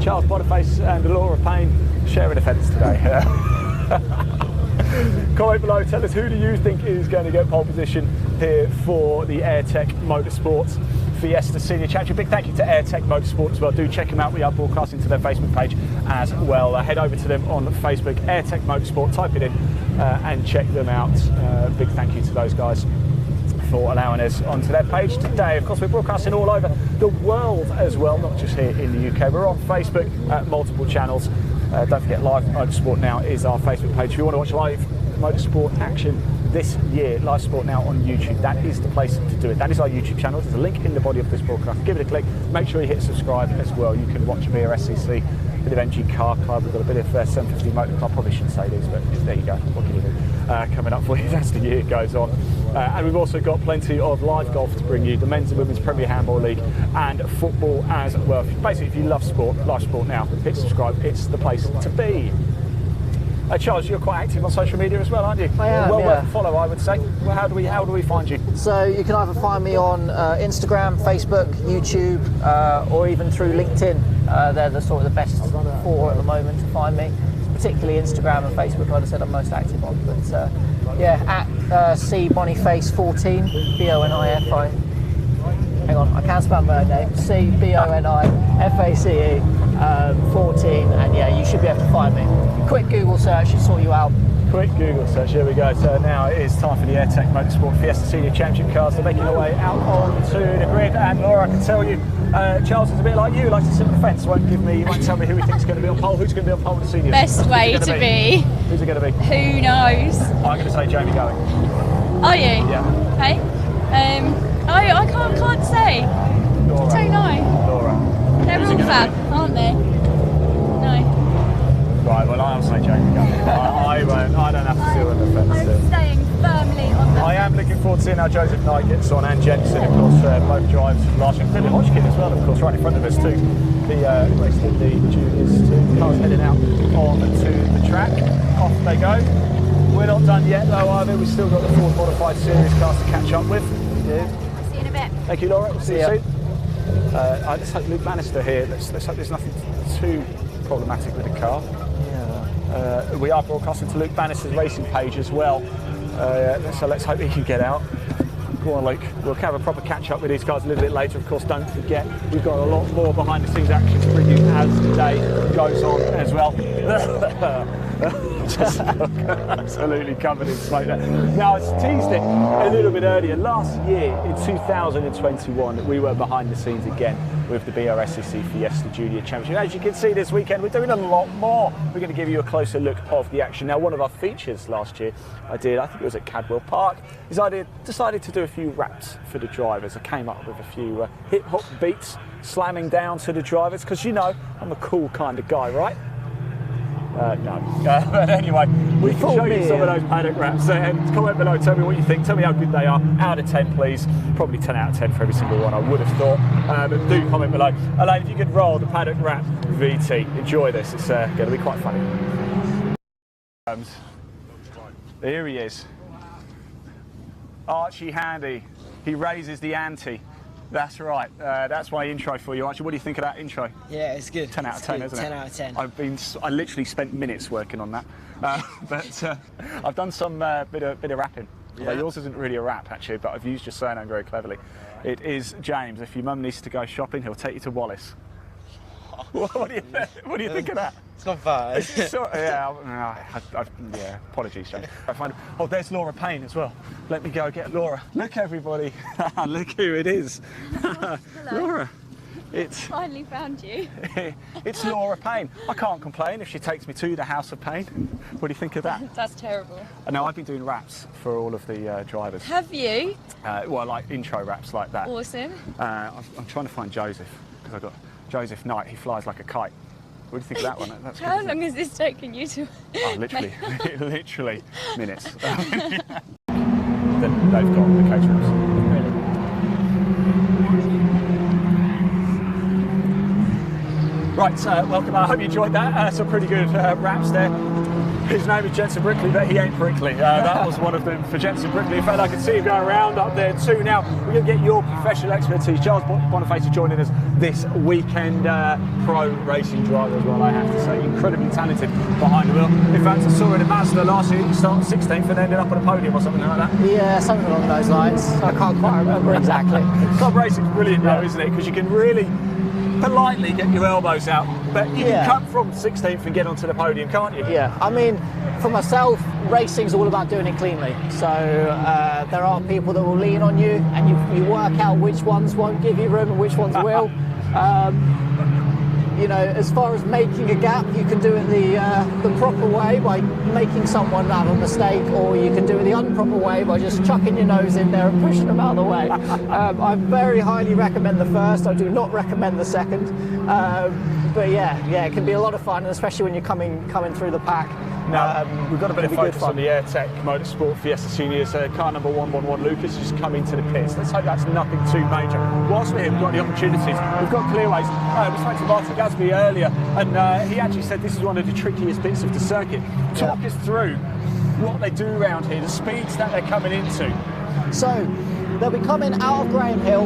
Charles Boniface and Laura Payne sharing the fence today. Comment below, tell us who do you think is going to get pole position here for the AirTech Motorsport Fiesta Senior Championship. Big thank you to AirTech Motorsport as well. Do check them out. We are broadcasting to their Facebook page as well. Head over to them on Facebook, AirTech Motorsport, type it in and check them out. Big thank you to those guys for allowing us onto their page today. Of course, we're broadcasting all over the world as well, not just here in the UK. We're on Facebook at multiple channels. Don't forget, Live Motorsport Now is our Facebook page. If you want to watch live motorsport action this year, Live Sport Now on YouTube, that is the place to do it. That is our YouTube channel. There's a link in the body of this broadcast. Give it a click. Make sure you hit subscribe as well. You can watch BRSCC, a bit of MG Car Club. We've got a bit of 750 Motor Club. Probably shouldn't say these, but there you go. What can you do? Coming up for you as the year goes on. And we've also got plenty of live golf to bring you, the Men's and Women's Premier Handball League and football as well. Basically, if you love sport, Live Sport Now, hit subscribe. It's the place to be. Charles, you're quite active on social media as well, aren't you? I am, well yeah. worth a follow, I would say. Well, how do we find you? So you can either find me on Instagram, Facebook, YouTube, or even through LinkedIn. They're the sort of the best four at the moment to find me. Particularly Instagram and Facebook, like I said, I'm most active on. But yeah, at CBoniface14, B-O-N-I-F-I. Hang on, I can't spell my own name. C-B-O-N-I-F-A-C-E 14, and yeah, you should be able to find me. Quick Google search should sort you out. Quick Google search, here we go. So now it is time for the AirTech Motorsport Fiesta Senior Championship cars. They're making their way out onto the grid, and Laura, I can tell you, Charles is a bit like you, likes to sit on the fence, won't tell me who he thinks is going to be on pole. Who's going to be on pole in the seniors? Best way to be. Who's it going to be? Who knows? I'm going to say Jamie Going. Are you? Yeah. Hey? I can't say. Laura. Don't know. Laura. They're all fab, aren't they? No. Right, well, I'll say Jamie Going. I don't have to sit on the fence. I'm staying firmly on the I am looking forward to seeing how Joseph Knight gets on, and Jensen, of course, both drives last year. Billy Hodgkin as well, of course, right in front of us too. The race in the juniors too. Cars heading out onto the track. Off they go. We're not done yet though either. We've still got the Ford Modified Series cars to catch up with. We do. See you in a bit. Thank you, Laura. We'll see you soon. I just hope Luke Bannister here. Let's hope there's nothing too problematic with the car. Yeah. We are broadcasting to Luke Bannister's racing page as well. So let's hope he can get out. Go on, Luke. We'll have a proper catch up with these guys a little bit later. Of course, don't forget, we've got a lot more behind the scenes action to bring you as the day goes on as well. Just absolutely covered in smoke there. Now, I teased it a little bit earlier. Last year, in 2021, we were behind the scenes again with the BRSCC Fiesta Junior Championship. As you can see this weekend, we're doing a lot more. We're going to give you a closer look of the action. Now, one of our features last year I think it was at Cadwell Park, is I decided to do a few raps for the drivers. I came up with a few hip-hop beats, slamming down to the drivers, because you know, I'm a cool kind of guy, right? No. But anyway, we can show you some of those paddock raps. Comment below, tell me what you think, tell me how good they are. Out of 10, please. Probably 10 out of 10 for every single one, I would have thought. But do comment below. Elaine, if you could roll the paddock rap VT. Enjoy this, it's going to be quite funny. Here he is. Archie Handy. He raises the ante. That's right. That's my intro for you, Archie. What do you think of that intro? Yeah, it's good. 10 out of 10, isn't it? 10 out of 10. I literally spent minutes working on that, but I've done some bit of rapping. Yeah. Yours isn't really a rap actually, but I've used your surname very cleverly. It is James. If your mum needs to go shopping, he'll take you to Wallace. What do you think of that? It's not bad. Yeah, apologies, James. Oh, there's Laura Payne as well. Let me go get Laura. Look, everybody. Look who it is. Laura. It's finally found you. It's Laura Payne. I can't complain if she takes me to the House of Pain. What do you think of that? That's terrible. No, I've been doing raps for all of the drivers. Have you? Well, like intro raps like that. Awesome. I'm trying to find Joseph, because I've got Joseph Knight. He flies like a kite. What do you think of that one? That's How good, long has this taken you to... Oh, literally, literally minutes. Then they've got the caterers. Really? Right, welcome. I hope you enjoyed that. Some pretty good raps there. His name is Jensen Brickley, but he ain't Brickley. That was one of them for Jensen Brickley. In fact, I can see him going around up there too. Now, we're going to get your professional expertise. Charles Boniface is joining us this weekend. Pro racing driver as well, I have to say. Incredibly talented behind the wheel. In fact, I saw in a Mazda last year, he started 16th and ended up on a podium or something like that. Yeah, something along those lines. I can't quite remember exactly. Club racing's brilliant though, isn't it? Because you can really politely get your elbows out, but you can come from 16th and get onto the podium, can't you? Yeah, I mean, for myself, racing's all about doing it cleanly. So there are people that will lean on you, and you work out which ones won't give you room and which ones will. You know, as far as making a gap, you can do it the proper way by making someone have a mistake, or you can do it the improper way by just chucking your nose in there and pushing them out of the way. I very highly recommend the first. I do not recommend the second. But yeah, it can be a lot of fun, especially when you're coming through the pack. Now, we've got a bit of focus on the AirTech Motorsport Fiesta Seniors. Car number 111, Lucas, just come into the pits. Let's hope that's nothing too major. Whilst we're here, we've got the opportunities. We've got clearways. We spoke to Martin Gasby earlier, and he actually said this is one of the trickiest bits of the circuit. Talk us through what they do around here, the speeds that they're coming into. So they'll be coming out of Graham Hill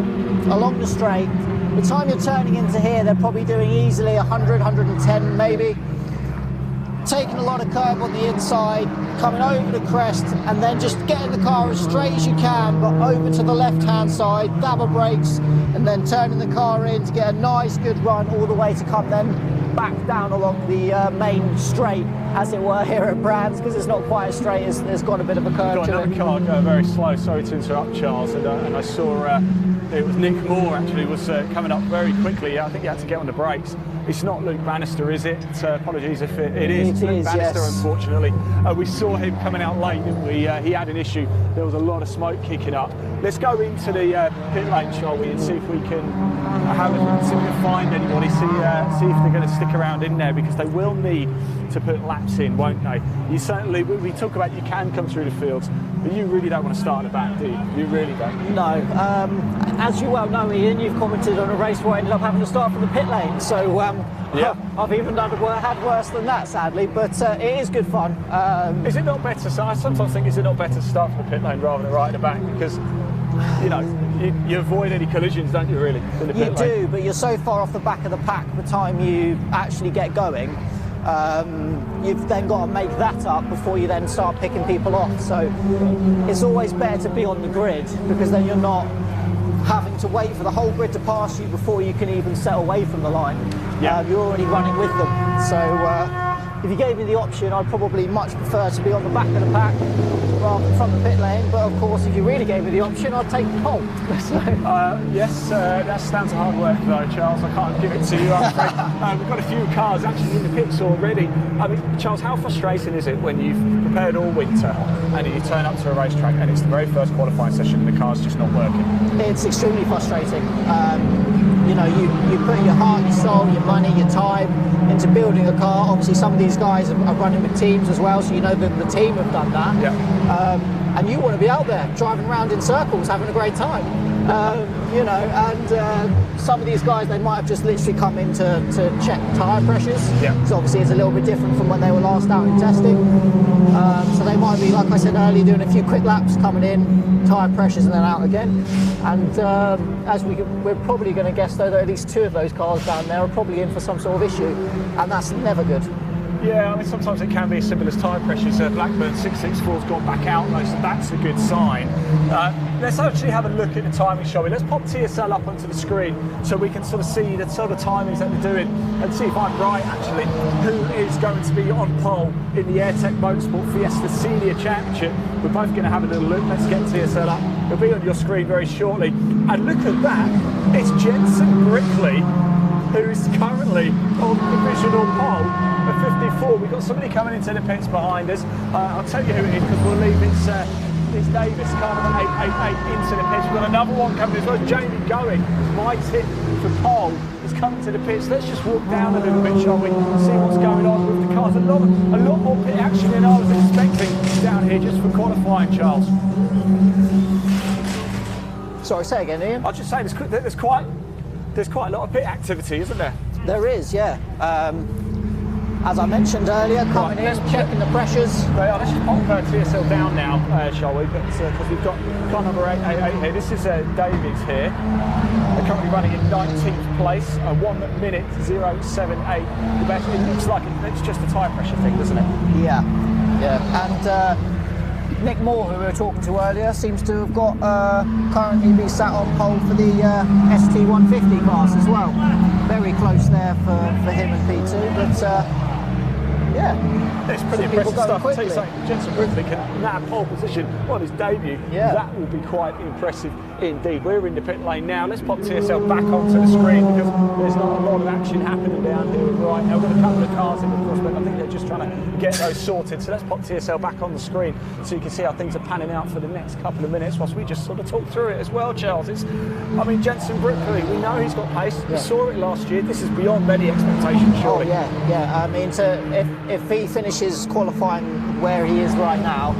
along the straight. The time you're turning into here, they're probably doing easily 100, 110 maybe. Taking a lot of curb on the inside, coming over the crest, and then just getting the car as straight as you can, but over to the left-hand side, dab of brakes, and then turning the car in to get a nice, good run all the way to come then back down along the main straight, as it were, here at Brands, because it's not quite as straight as there's got a bit of a curve Got to another it. car going very slow. Sorry to interrupt, Charles, and I saw it was Nick Moore actually was coming up very quickly. I think he had to get on the brakes. It's not Luke Bannister, is it? Apologies if it is. It's Luke Bannister, yes. Unfortunately. We saw him coming out late, didn't we? He had an issue. There was a lot of smoke kicking up. Let's go into the pit lane, shall we, and see if we can see if we can find anybody, see if they're going to stick around in there, because they will need to put laps in, won't they? You certainly, we talk about you can come through the fields, but you really don't want to start at the back, do you? You really don't. No. As you well know, Ian, you've commented on a race where I ended up having to start from the pit lane, so I've even had worse than that, sadly, but it is good fun. Is it not better? So I sometimes think, is it not better to start from the pit lane rather than right at the back? Because, you know, you avoid any collisions, don't you, really, in the pit lane? You do, but you're so far off the back of the pack by the time you actually get going. You've then got to make that up before you then start picking people off. So it's always better to be on the grid, because then you're not having to wait for the whole grid to pass you before you can even set away from the line. You're already running with them. So if you gave me the option, I'd probably much prefer to be on the back of the pack rather than from the pit lane. But of course, if you really gave me the option, I'd take the pole. Yes, that's down to hard work though, Charles. I can't give it to you, I'm afraid. We've got a few cars actually in the pits already. I mean, Charles, how frustrating is it when you've prepared all winter and you turn up to a racetrack and it's the very first qualifying session and the car's just not working? It's extremely frustrating. You know, you put your heart, your soul, your money, your time into building a car. Obviously, some of these guys are running with teams as well, so you know that the team have done that. And you want to be out there driving around in circles, having a great time. You know, and some of these guys, they might have just literally come in to check tyre pressures. So obviously it's a little bit different from when they were last out in testing. So they might be, like I said earlier, doing a few quick laps, coming in, tyre pressures, and then out again. And as we're probably going to guess, though, that at least two of those cars down there are probably in for some sort of issue, and that's never good. Yeah, I mean, sometimes it can be as simple as tyre pressures. Blackburn 664's gone back out, though, so that's a good sign. Let's actually have a look at the timing, shall we? Let's pop TSL up onto the screen so we can sort of see the sort of timings that they're doing and see if I'm right, actually, who is going to be on pole in the Airtech Motorsport Fiesta Senior Championship. We're both going to have a little look. Let's get TSL up. It'll be on your screen very shortly. And look at that. It's Jensen Brickley, who's currently on divisional pole. 54. We've got somebody coming into the pits behind us. I'll tell you who it is, because we'll leave it's Davis, car number 888 into the pits. We've got another one coming as well. Jamie Going, my tip for pole, is coming to the pits. Let's just walk down a little bit, shall we? See what's going on with the cars. A lot more pit action than I was expecting down here just for qualifying, Charles. Sorry, say again, Ian. I'll just say there's quite a lot of pit activity, isn't there? There is, yeah. As I mentioned earlier, coming in, checking the pressures. Let's just pop TSL down now, shall we? Because we've got car number 888 here. This is Davies here. They're currently running in 19th place, 1 minute 078. The best. It looks like it's just a tyre pressure thing, doesn't it? Yeah. And Nick Moore, who we were talking to earlier, seems to have got currently be sat on pole for the ST150 class as well. Very close there for him and P2, but yeah, it's pretty impressive stuff. I'll tell you something, Jensen Brickley can nab pole position on his debut. That will be quite impressive indeed. We're in the pit lane now. Let's pop TSL back onto the screen, because there's not a lot of action happening down here right now. We've got a couple of cars in the prospect. I think they're just trying to get those sorted. So let's pop TSL back on the screen so you can see how things are panning out for the next couple of minutes whilst we just sort of talk through it as well, Charles. I mean, Jensen Brickley, we know he's got pace. We saw it last year. This is beyond any expectation, surely. Oh, yeah. I mean, if he finishes qualifying where he is right now,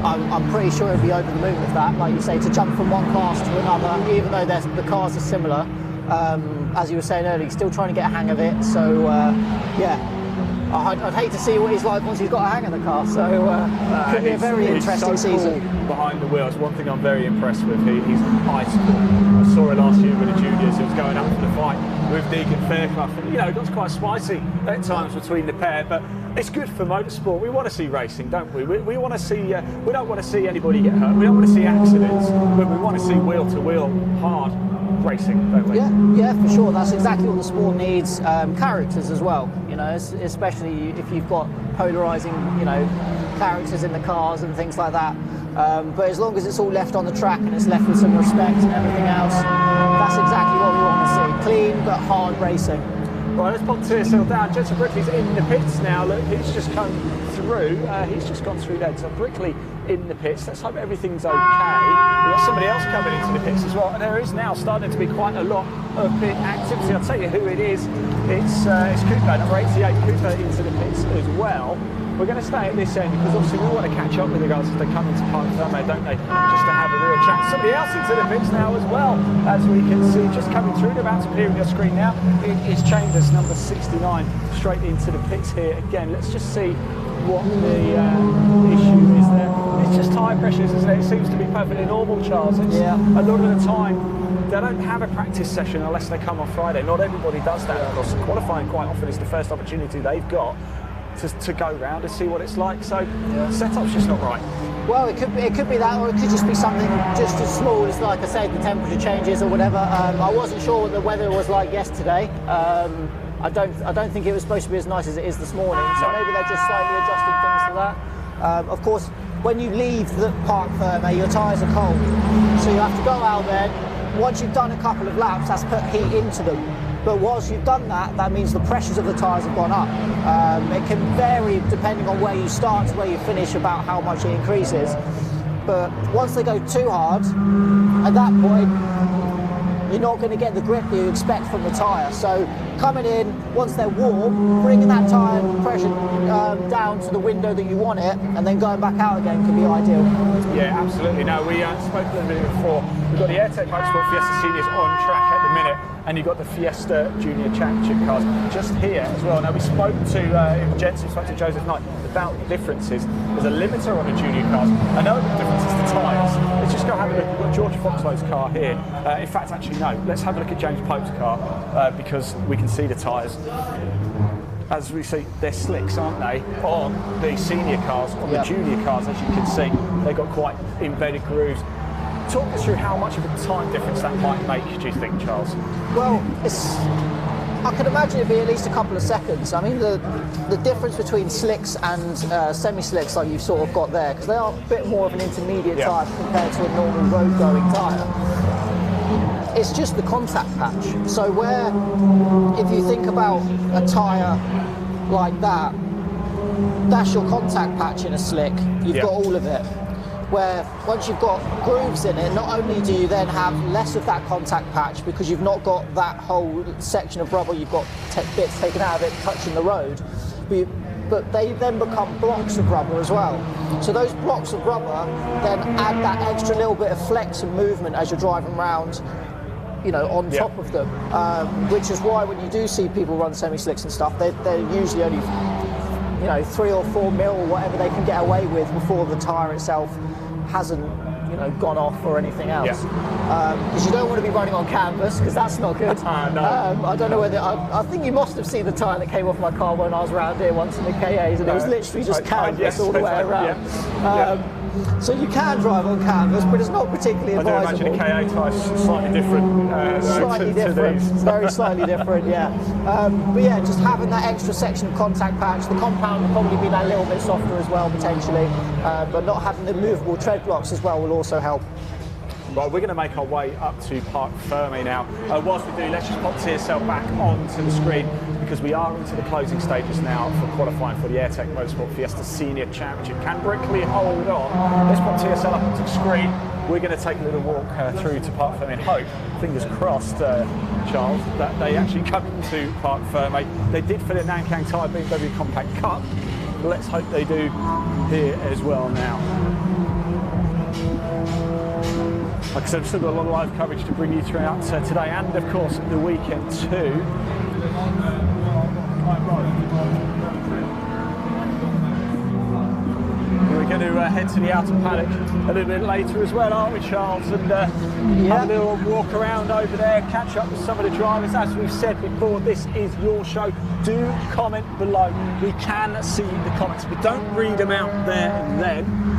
I'm pretty sure he'll be over the moon with that. Like you say, to jump from one class to another, even though the cars are similar, As you were saying earlier, he's still trying to get a hang of it. So yeah. I'd hate to see what he's like once he's got a hang of the car, so could be a very interesting season. Behind the wheels, one thing I'm very impressed with, he's ice cool. I saw it last year with the juniors, he was going up for the fight with Deacon Fairclough, and you know, it got quite spicy at times between the pair, but it's good for motorsport. We want to see racing, don't we? We want to see, we don't want to see anybody get hurt, we don't want to see accidents, but we want to see wheel-to-wheel, hard racing, don't we? Yeah, for sure. That's exactly what the sport needs. Characters as well, you know, especially if you've got polarising, you know, characters in the cars and things like that. But as long as it's all left on the track and it's left with some respect and everything else, that's exactly what we want to see. Clean but hard racing. Right, let's pop TSL down. Jensen Brickley's in the pits now. Look, he's just come through. He's just gone through there. So Brickley in the pits. Let's hope everything's okay. We've got somebody else coming into the pits as well. And there is now starting to be quite a lot of pit activity. I'll tell you who it is. It's Cooper, number 88, Cooper into the pits as well. We're going to stay at this end because obviously we want to catch up with the guys as they come into Park Ferme, don't they? Just to have a real chat. Somebody else into the pits now as well, as we can see, just coming through. They're about to appear on your screen now. It is Chambers, number 69, straight into the pits here. Again, let's just see what the issue is there. It's just tyre pressures, isn't it? It seems to be perfectly normal, Charles. It's, a lot of the time, they don't have a practice session unless they come on Friday. Not everybody does that, of course. Qualifying quite often is the first opportunity they've got to go round and see what it's like. So setup's just not right. Well, it could be that, or it could just be something just as small as, like I said, the temperature changes or whatever. I wasn't sure what the weather was like yesterday. I don't think it was supposed to be as nice as it is this morning. So maybe they're just slightly adjusting things to that. Of course, when you leave the Park Ferme, your tyres are cold, so you have to go out there. Once you've done a couple of laps, that's put heat into them. But whilst you've done that, that means the pressures of the tyres have gone up. It can vary depending on where you start to where you finish about how much it increases. But once they go too hard, at that point, you're not going to get the grip you expect from the tyre. So coming in, once they're warm, bringing that tyre pressure down to the window that you want it, and then going back out again can be ideal. Yeah, absolutely. Now, we spoke a little bit before. We've got the Airtech Motorsport Fiesta Seniors on track at the minute, and you've got the Fiesta Junior Championship cars just here as well. Now, we spoke to Jensen, spoke to Joseph Knight about the differences. There's a limiter on the junior cars. I know the difference is the tyres. Let's just go have a look. We've got George Foxlow's car here. In fact, actually, no. Let's have a look at James Pope's car because we can see the tyres. As we see, they're slicks, aren't they, on the senior cars. On the junior cars, as you can see, they've got quite embedded grooves. Talk us through how much of a time difference that might make, do you think, Charles? Well, I can imagine it'd be at least a couple of seconds. I mean, the difference between slicks and semi-slicks, like you've sort of got there, because they are a bit more of an intermediate tyre compared to a normal road-going tyre. It's just the contact patch. So where, if you think about a tyre like that, that's your contact patch in a slick. You've got all of it. Where once you've got grooves in it, not only do you then have less of that contact patch because you've not got that whole section of rubber, you've got bits taken out of it touching the road, but they then become blocks of rubber as well. So those blocks of rubber then add that extra little bit of flex and movement as you're driving around, you know, on top of them, which is why when you do see people run semi-slicks and stuff, they're usually only, you know, 3 or 4 mil or whatever they can get away with before the tyre itself hasn't, you know, gone off or anything else. Because you don't want to be running on canvas, because that's not good. I don't know whether I think you must have seen the tyre that came off my car when I was around here once in the KAs, and it was literally just canvas all the way around. So you can drive on canvas, but it's not particularly advisable. I do imagine a KA tyre's slightly different. Slightly different, very slightly different, but yeah, just having that extra section of contact patch, the compound will probably be that little bit softer as well, potentially, but not having the movable tread blocks as well will also help. Right, we're going to make our way up to Park Ferme now. Whilst we do, let's just pop TSL back onto the screen because we are into the closing stages now for qualifying for the Airtech Motorsport Fiesta Senior Championship. Can Brickley hold on? Let's pop TSL up onto the screen. We're going to take a little walk through to Park Ferme and hope, fingers crossed, Charles, that they actually come into Park Ferme. They did for the Nankang Tyre BMW Compact Cup. Let's hope they do here as well now. like I said, we've still got a lot of live coverage to bring you throughout today and, of course, the weekend too. We're going to head to the outer paddock a little bit later as well, aren't we, Charles? And have a little walk around over there, catch up with some of the drivers. As we've said before, this is your show. Do comment below. We can see the comments, but don't read them out there and then.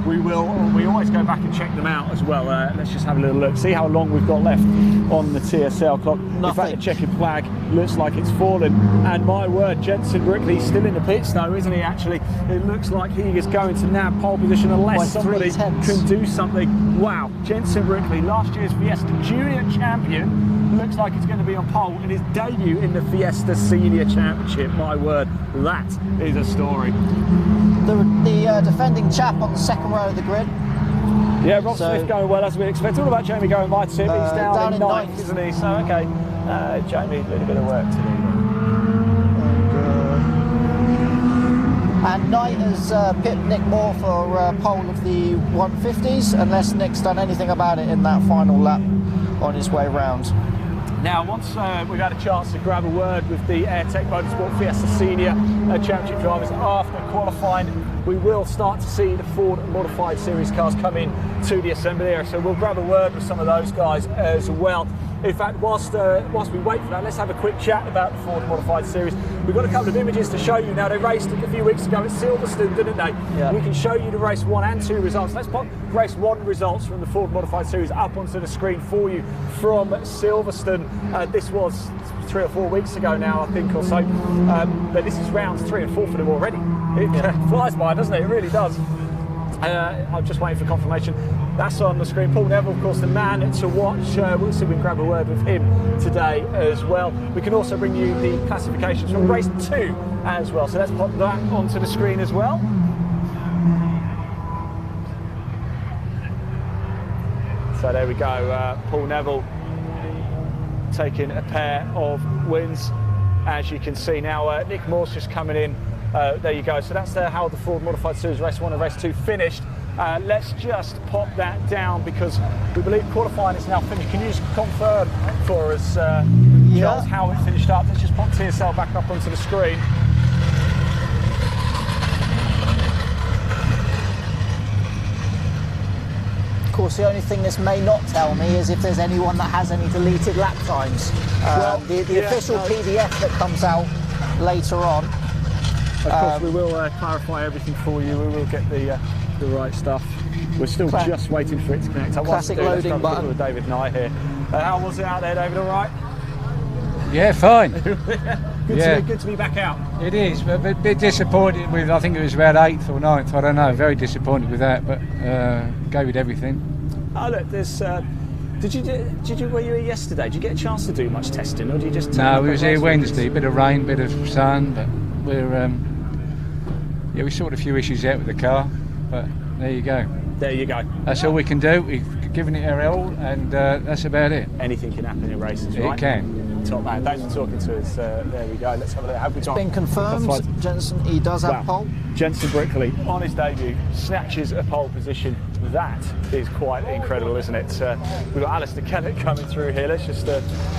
We always go back and check them out as well. Let's just have a little look, see how long we've got left on the TSL clock. In fact, the checkered flag looks like it's fallen, and my word, Jensen Brickley's still in the pits though, isn't he? Actually, it looks like he is going to nab pole position unless somebody can do something. Wow, Jensen Brickley, last year's Fiesta Junior champion, looks like he's going to be on pole in his debut in the Fiesta Senior Championship. My word, that is a story. The defending chap on the second row of the grid. Yeah, Rob Smith going well as we expect. All about Jamie going by tip. He's down in ninth, isn't he? So, okay, Jamie, a little bit of work to do. And Knight has pipped Nick Moore for pole of the 150s, unless Nick's done anything about it in that final lap on his way round. Now, once we've had a chance to grab a word with the Airtech Motorsport Fiesta Senior Championship drivers after qualifying, we will start to see the Ford Modified Series cars come in to the assembly area. So we'll grab a word with some of those guys as well. In fact, whilst we wait for that, let's have a quick chat about the Ford Modified Series. We've got a couple of images to show you now. They raced a few weeks ago at Silverstone, didn't they? Yeah. We can show you the race 1 and 2 results. Let's put race 1 results from the Ford Modified Series up onto the screen for you from Silverstone. This was 3 or 4 weeks ago now, I think, or so. But this is rounds 3 and 4 for them already. It flies by, doesn't it? It really does. I'm just waiting for confirmation. That's on the screen. Paul Neville, of course, the man to watch. We'll see if we can grab a word with him today as well. We can also bring you the classifications from race 2 as well. So let's pop that onto the screen as well. So there we go. Paul Neville taking a pair of wins, as you can see now. Nick Moore's just coming in. There you go. So that's how the Ford Modified Series race 1 and race 2 finished. Let's just pop that down because we believe qualifying is now finished. Can you just confirm for us, Charles, how it finished up? Let's just pop TSL back up onto the screen. Of course, the only thing this may not tell me is if there's anyone that has any deleted lap times. The official PDF that comes out later on. Of course, we will clarify everything for you. We will get the right stuff. We're still just waiting for it to connect. Classic loading button. With David Knight here. How was it out there, David? All right? Yeah, fine. Good to be back out. It is, but a bit disappointed with, I think it was about 8th or 9th, I don't know, very disappointed with that, but gave it everything. Oh look, there's, were you here yesterday? Did you get a chance to do much testing, or did you just No, we was here Wednesday, bit of rain, bit of sun, but we're, we sorted a few issues out with the car, but there you go. There you go. That's all we can do. We've given it our all, and that's about it. Anything can happen in races, right? It can. Top man, thanks for talking to us. There we go. Let's have a look. Have we got? It's been confirmed. Jensen, he does have pole. Jensen Brickley on his debut snatches a pole position. That is quite incredible, isn't it? We've got Alistair Kennett coming through here. Let's just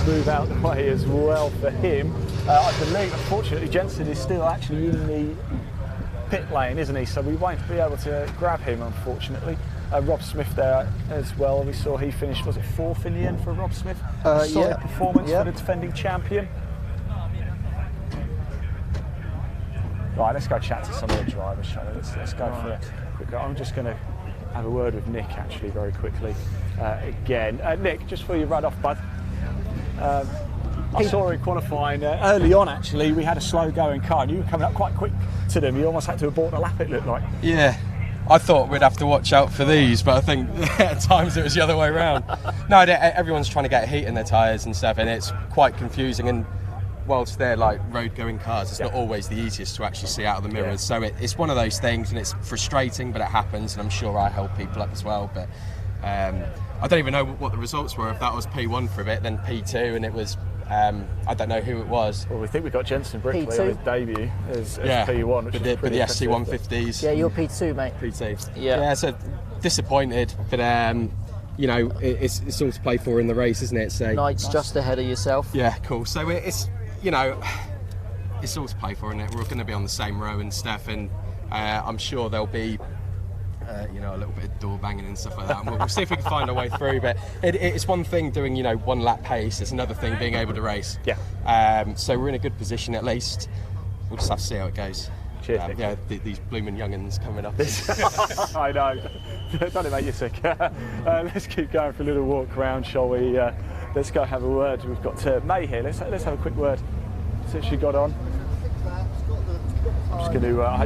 move out the way as well for him. I believe, unfortunately, Jensen is still actually in the pit lane, isn't he? So we won't be able to grab him, unfortunately. Rob Smith there as well. We saw he finished, was it 4th in the end for Rob Smith? Solid performance for the defending champion. Right, let's go chat to some of the drivers, shall we? Let's go for a quick. I'm just going to have a word with Nick actually very quickly again. Nick, just before you run off, bud. I saw him qualifying early on actually. We had a slow going car and you were coming up quite quick to them. You almost had to abort the lap, it looked like. Yeah. I thought we'd have to watch out for these, but I think at times it was the other way around. No, everyone's trying to get heat in their tyres and stuff, and it's quite confusing. And whilst they're like road-going cars, it's not always the easiest to actually see out of the mirrors. So it's one of those things, and it's frustrating, but it happens, and I'm sure I help people up as well. But I don't even know what the results were. If that was P1 for a bit, then P2, and it was. I don't know who it was. Well, we think we got Jensen Brickley on his debut as P1, which is with the ST150s. Yeah, you're P2, mate. P2. Yeah. So disappointed, but you know, it's all to play for in the race, isn't it? So Knight's just ahead of yourself. Yeah, cool. So it's, you know, it's all to play for, isn't it? We're going to be on the same row and stuff, and I'm sure there'll be, you know, a little bit of door banging and stuff like that. And we'll see if we can find our way through. But it's one thing doing, you know, 1 lap pace. It's another thing being able to race. Yeah. So we're in a good position at least. We'll just have to see how it goes. Cheers. Yeah, these blooming young'uns coming up. I know. Don't it make you sick? Let's keep going for a little walk around, shall we? Let's go have a word. We've got May here. Let's have a quick word. Since she got on. I'm just going to. I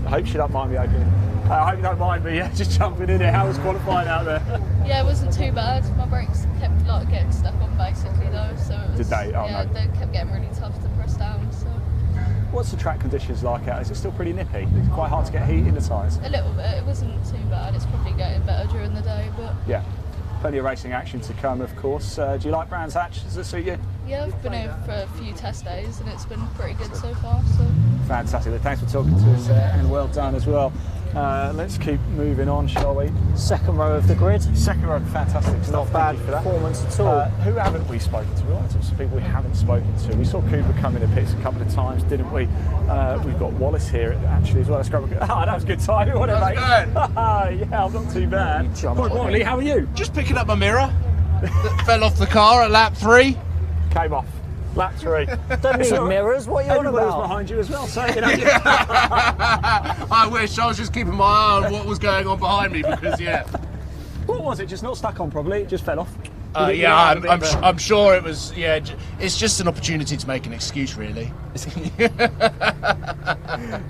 hope she don't mind me opening. I hope you don't mind me. Just jumping in here. How was qualifying out there? Yeah, it wasn't too bad. My brakes kept like getting stuck on basically though, so it was, Did they? Oh, yeah, no. they kept getting really tough to press down. So What's the track conditions like out? Is it still pretty nippy? It's quite hard to get heat in the tyres. a little bit. It wasn't too bad. It's probably getting better during the day, but Yeah. Plenty of racing action to come, of course. Do you like Brands Hatch? Does it suit you? yeah, I've been here for a few test days and it's been pretty good so far. So Fantastic. Well, thanks for talking to us and well done as well. Let's keep moving on, shall we? Second row of the grid. Second row, fantastic stuff. Not bad Thank you for that. performance at all. Who haven't we spoken to? We like to talk to people we haven't spoken to. We saw Cooper come in the pits a couple of times, didn't we? We've got Wallace here actually as well. Let's grab a good. Oh, that was good timing, wasn't it, mate? Yeah, I'm not too bad. Good morning, how are you? Just picking up my mirror that fell off the car at lap 3. Came off. Lap 3. Don't need mirrors. What are you on Everybody's about? behind you as well, so you know. I wish I was just keeping my eye on what was going on behind me because, yeah. What was it? Just not stuck on probably? It just fell off? Yeah, I'm sure it was. Yeah, it's just an opportunity to make an excuse, really.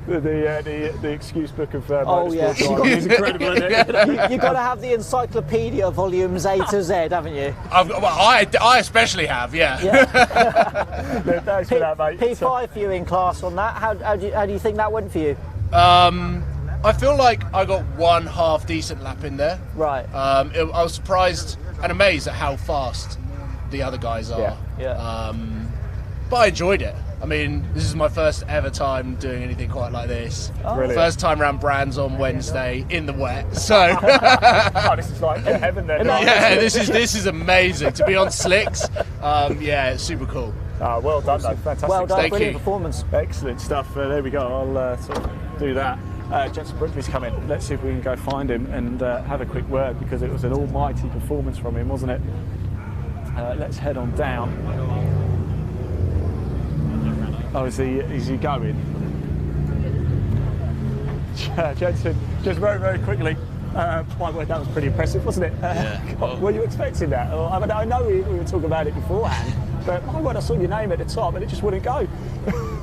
the excuse book of Oh yeah, motorsport is incredible, isn't it? You've got to have the encyclopedia volumes A to Z, haven't you? I especially have, yeah. Thanks for that, mate. P5 for you in class on that. How do you think that went for you? I feel like I got one half decent lap in there. Right. I was surprised and amazed at how fast the other guys are. Yeah. But I enjoyed it. I mean, this is my first ever time doing anything quite like this. Brilliant. First time round Brands on Wednesday in the wet. So oh, this is like heaven then. yeah, this is amazing to be on slicks. Yeah, it's super cool. Well done, though. Fantastic. Well done, Thank brilliant you. performance. Excellent stuff. There we go. I'll sort of do that. Jensen Brookley's coming. Let's see if we can go find him and have a quick word because it was an almighty performance from him, wasn't it? Let's head on down. Oh, is he going? Jensen, just very, very quickly. My word, that was pretty impressive, wasn't it? Yeah. Were you expecting that? I mean, I know we were talking about it beforehand, but my word, I saw your name at the top and it just wouldn't go.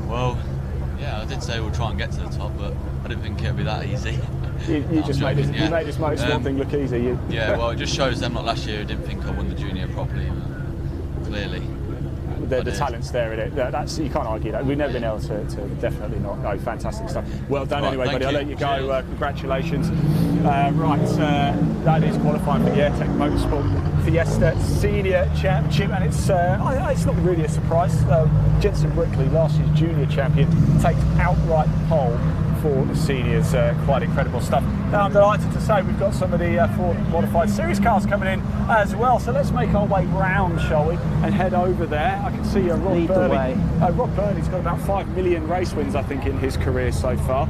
Well, yeah, I did say we'll try and get to the top, but I didn't think it'd be that easy. You just made this, you made this motorsport thing look easy. Yeah, well, it just shows them. Like last year, who didn't think I won the junior properly. But clearly, the talent's there in it. That's, you can't argue that. We've never been able to definitely not. No, fantastic stuff. Well done, Right, anyway, thank buddy. I'll you. let you go. Congratulations. That is qualifying for the AirTech Motorsport Fiesta Senior Championship, and it's not really a surprise. Jensen Brookley, last year's junior champion, takes outright pole for the seniors. Quite incredible stuff. Now I'm delighted to say we've got some of the Ford Modified Series cars coming in as well. So let's make our way round, shall we, and head over there. I can see Rob Lead the Burley. way. Rob Burley's got about 5 million race wins, I think, in his career so far.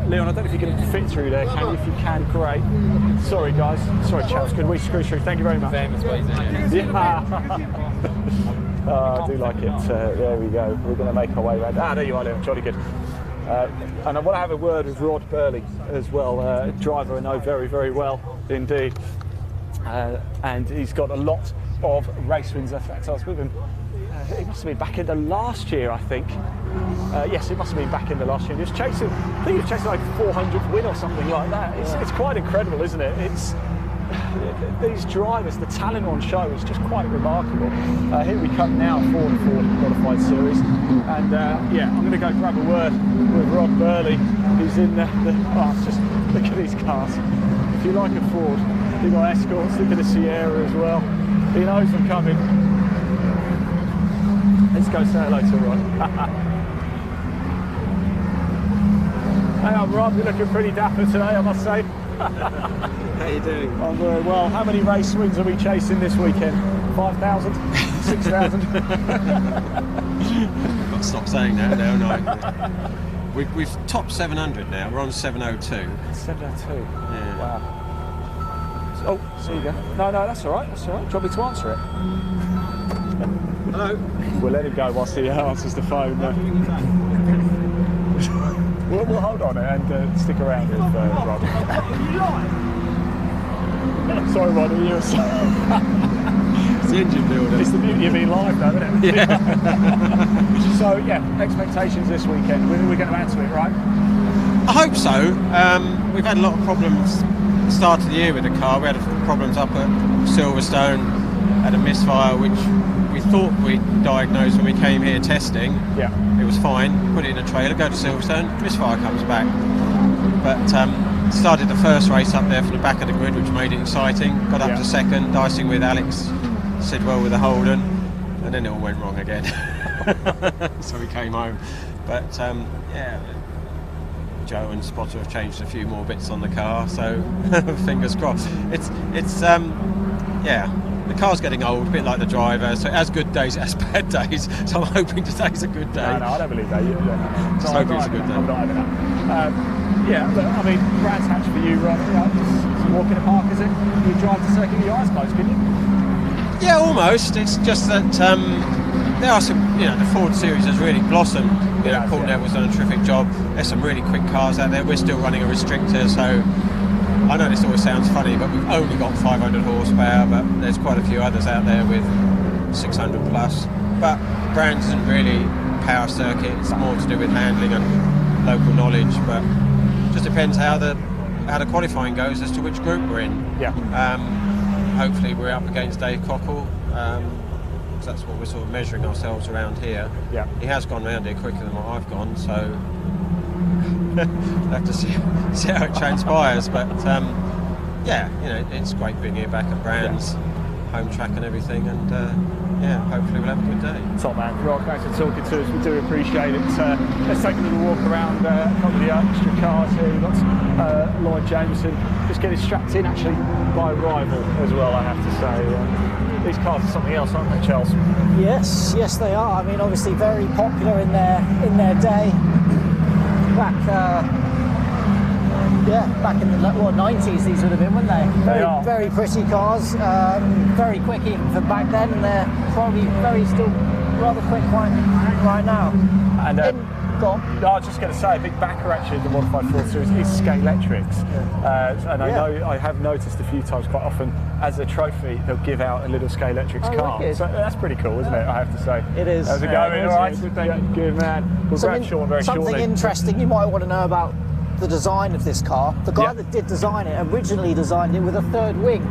Leon, I don't know if you can fit through there, can you? If you can, great. Sorry, guys. Sorry, chaps. Could we screw through? Thank you very much. Yeah. I do like it. There we go. We're going to make our way around. There you are, Leon. Jolly good. And I want to have a word with Rod Burley as well, a driver I know very, very well indeed. And he's got a lot of race wins. In fact, I was with him. It must have been back in the last year, I think. Yes, it must have been back in the last year. He was chasing, I think he was chasing like 400th win or something like that. It's quite incredible, isn't it? It's these drivers, the talent on show is just quite remarkable. Here we come now for the Ford Modified Series, and yeah, I'm going to go grab a word with Rob Burley, who's in just look at these cars. If you like a Ford, you've got Escorts, look at the Sierra as well. He knows I'm coming. Let's go say hello to Rob. Hey, I'm Rob, you're looking pretty dapper today, I must say. How you doing? I'm very well. How many race wins are we chasing this weekend? 5,000? 6,000? I've got to stop saying that now, no. We've topped 700 now. We're on 702. 702? Yeah. Wow. Oh, there you go. No, that's all right. That's all right. Do you want me to answer it? Hello. We'll let him go whilst he answers the phone. We'll hold on it and stick around with Rod. Sorry, Rod, you're It's the engine builder. It's the beauty of being live, though, isn't it? Yeah. So, yeah, expectations this weekend. We're going to add to it, right? I hope so. We've had a lot of problems at the start of the year with the car. We had problems up at Silverstone, had a misfire which we thought we diagnosed when we came here testing. Yeah. It was fine. Put it in a trailer, go to Silverstone, misfire comes back. But started the first race up there from the back of the grid, which made it exciting. Got up to second, dicing with Alex Sidwell with the Holden, and then it all went wrong again. So we came home. But yeah, Joe and Spotter have changed a few more bits on the car, so fingers crossed. It's yeah. The car's getting old, a bit like the driver, so it has good days, it has bad days, so I'm hoping today's a good day. No, I don't believe that. Just hoping it's a good day. I'm not having that. Yeah, but I mean, Brands Hatch for you, Rob, it's a walk in the park, is it? You drive the circuit with your eyes closed, can you? Yeah, almost. It's just that there are some, the Ford series has really blossomed. Paul Neville's done a terrific job. There's some really quick cars out there. We're still running a restrictor, so I know this always sounds funny, but we've only got 500 horsepower, but there's quite a few others out there with 600 plus. But Brands isn't really power circuit, it's more to do with handling and local knowledge, but just depends how the qualifying goes as to which group we're in. Yeah. Hopefully we're up against Dave Cockle, because that's what we're sort of measuring ourselves around here. Yeah. He has gone round here quicker than what I've gone, so we'll have to see how it transpires, but yeah, it's great being here back at Brands, home track and everything, and yeah, hopefully we'll have a good day. Top man, Rob, thanks for talking to us, we do appreciate it. Let's take a little walk around a couple of the extra cars here. We've got Lloyd Jameson just getting strapped in actually by a rival as well, I have to say. These cars are something else, aren't they, Charles? Yes, they are. I mean, obviously very popular in their day. Back in the 90s, these would have been, wouldn't they? Very pretty cars, very quick even for back then, and they're probably still rather quick right now. And I was just going to say, a big backer actually of the Modified Ford Series is Scalextrics, and I know I have noticed a few times, quite often, as a trophy, they'll give out a little Scalextrics car. So that's pretty cool, isn't it? I have to say. It is. How's it going? All right. Good man. We'll grab Sean very shortly. Something interesting you might want to know about the design of this car. The guy that did design it originally designed it with a third wing.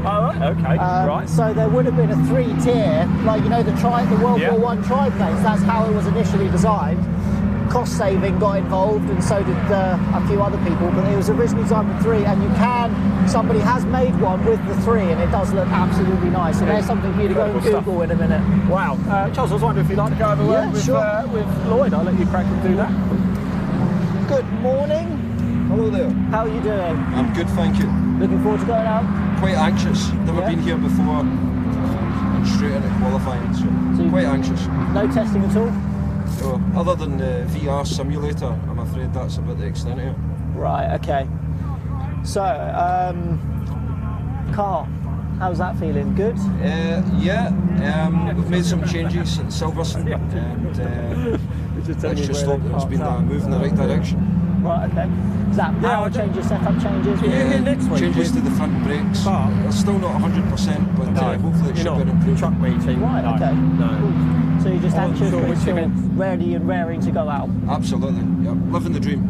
Oh, okay, right. So there would have been a 3-tier, like the World War I triplanes. That's how it was initially designed. Cost saving got involved, and so did a few other people. But it was originally designed with 3, and somebody has made one with the 3, and it does look absolutely nice. So there's something for you to go and Google in a minute. Wow, Charles, I was wondering if you'd like to go over with Lloyd. I'll let you crack and do that. Good morning. Hello there. How are you doing? I'm good, thank you. Looking forward to going out? Quite anxious. Never been here before. And straight into qualifying, so quite anxious. No testing at all? No, other than the VR simulator, I'm afraid that's about the extent of it. Right, okay. So, car, how's that feeling? Good? We've made some changes at Silverstone, and let's just hope that it's been a move in the right direction. Right, okay. Is that power changes, setup changes? Changes to the front brakes. They're still not 100%, but hopefully it should be an improvement. Truck meeting. Right, okay. Cool. So you're just anxious, but still ready and raring to go out? Absolutely, yeah. Living the dream.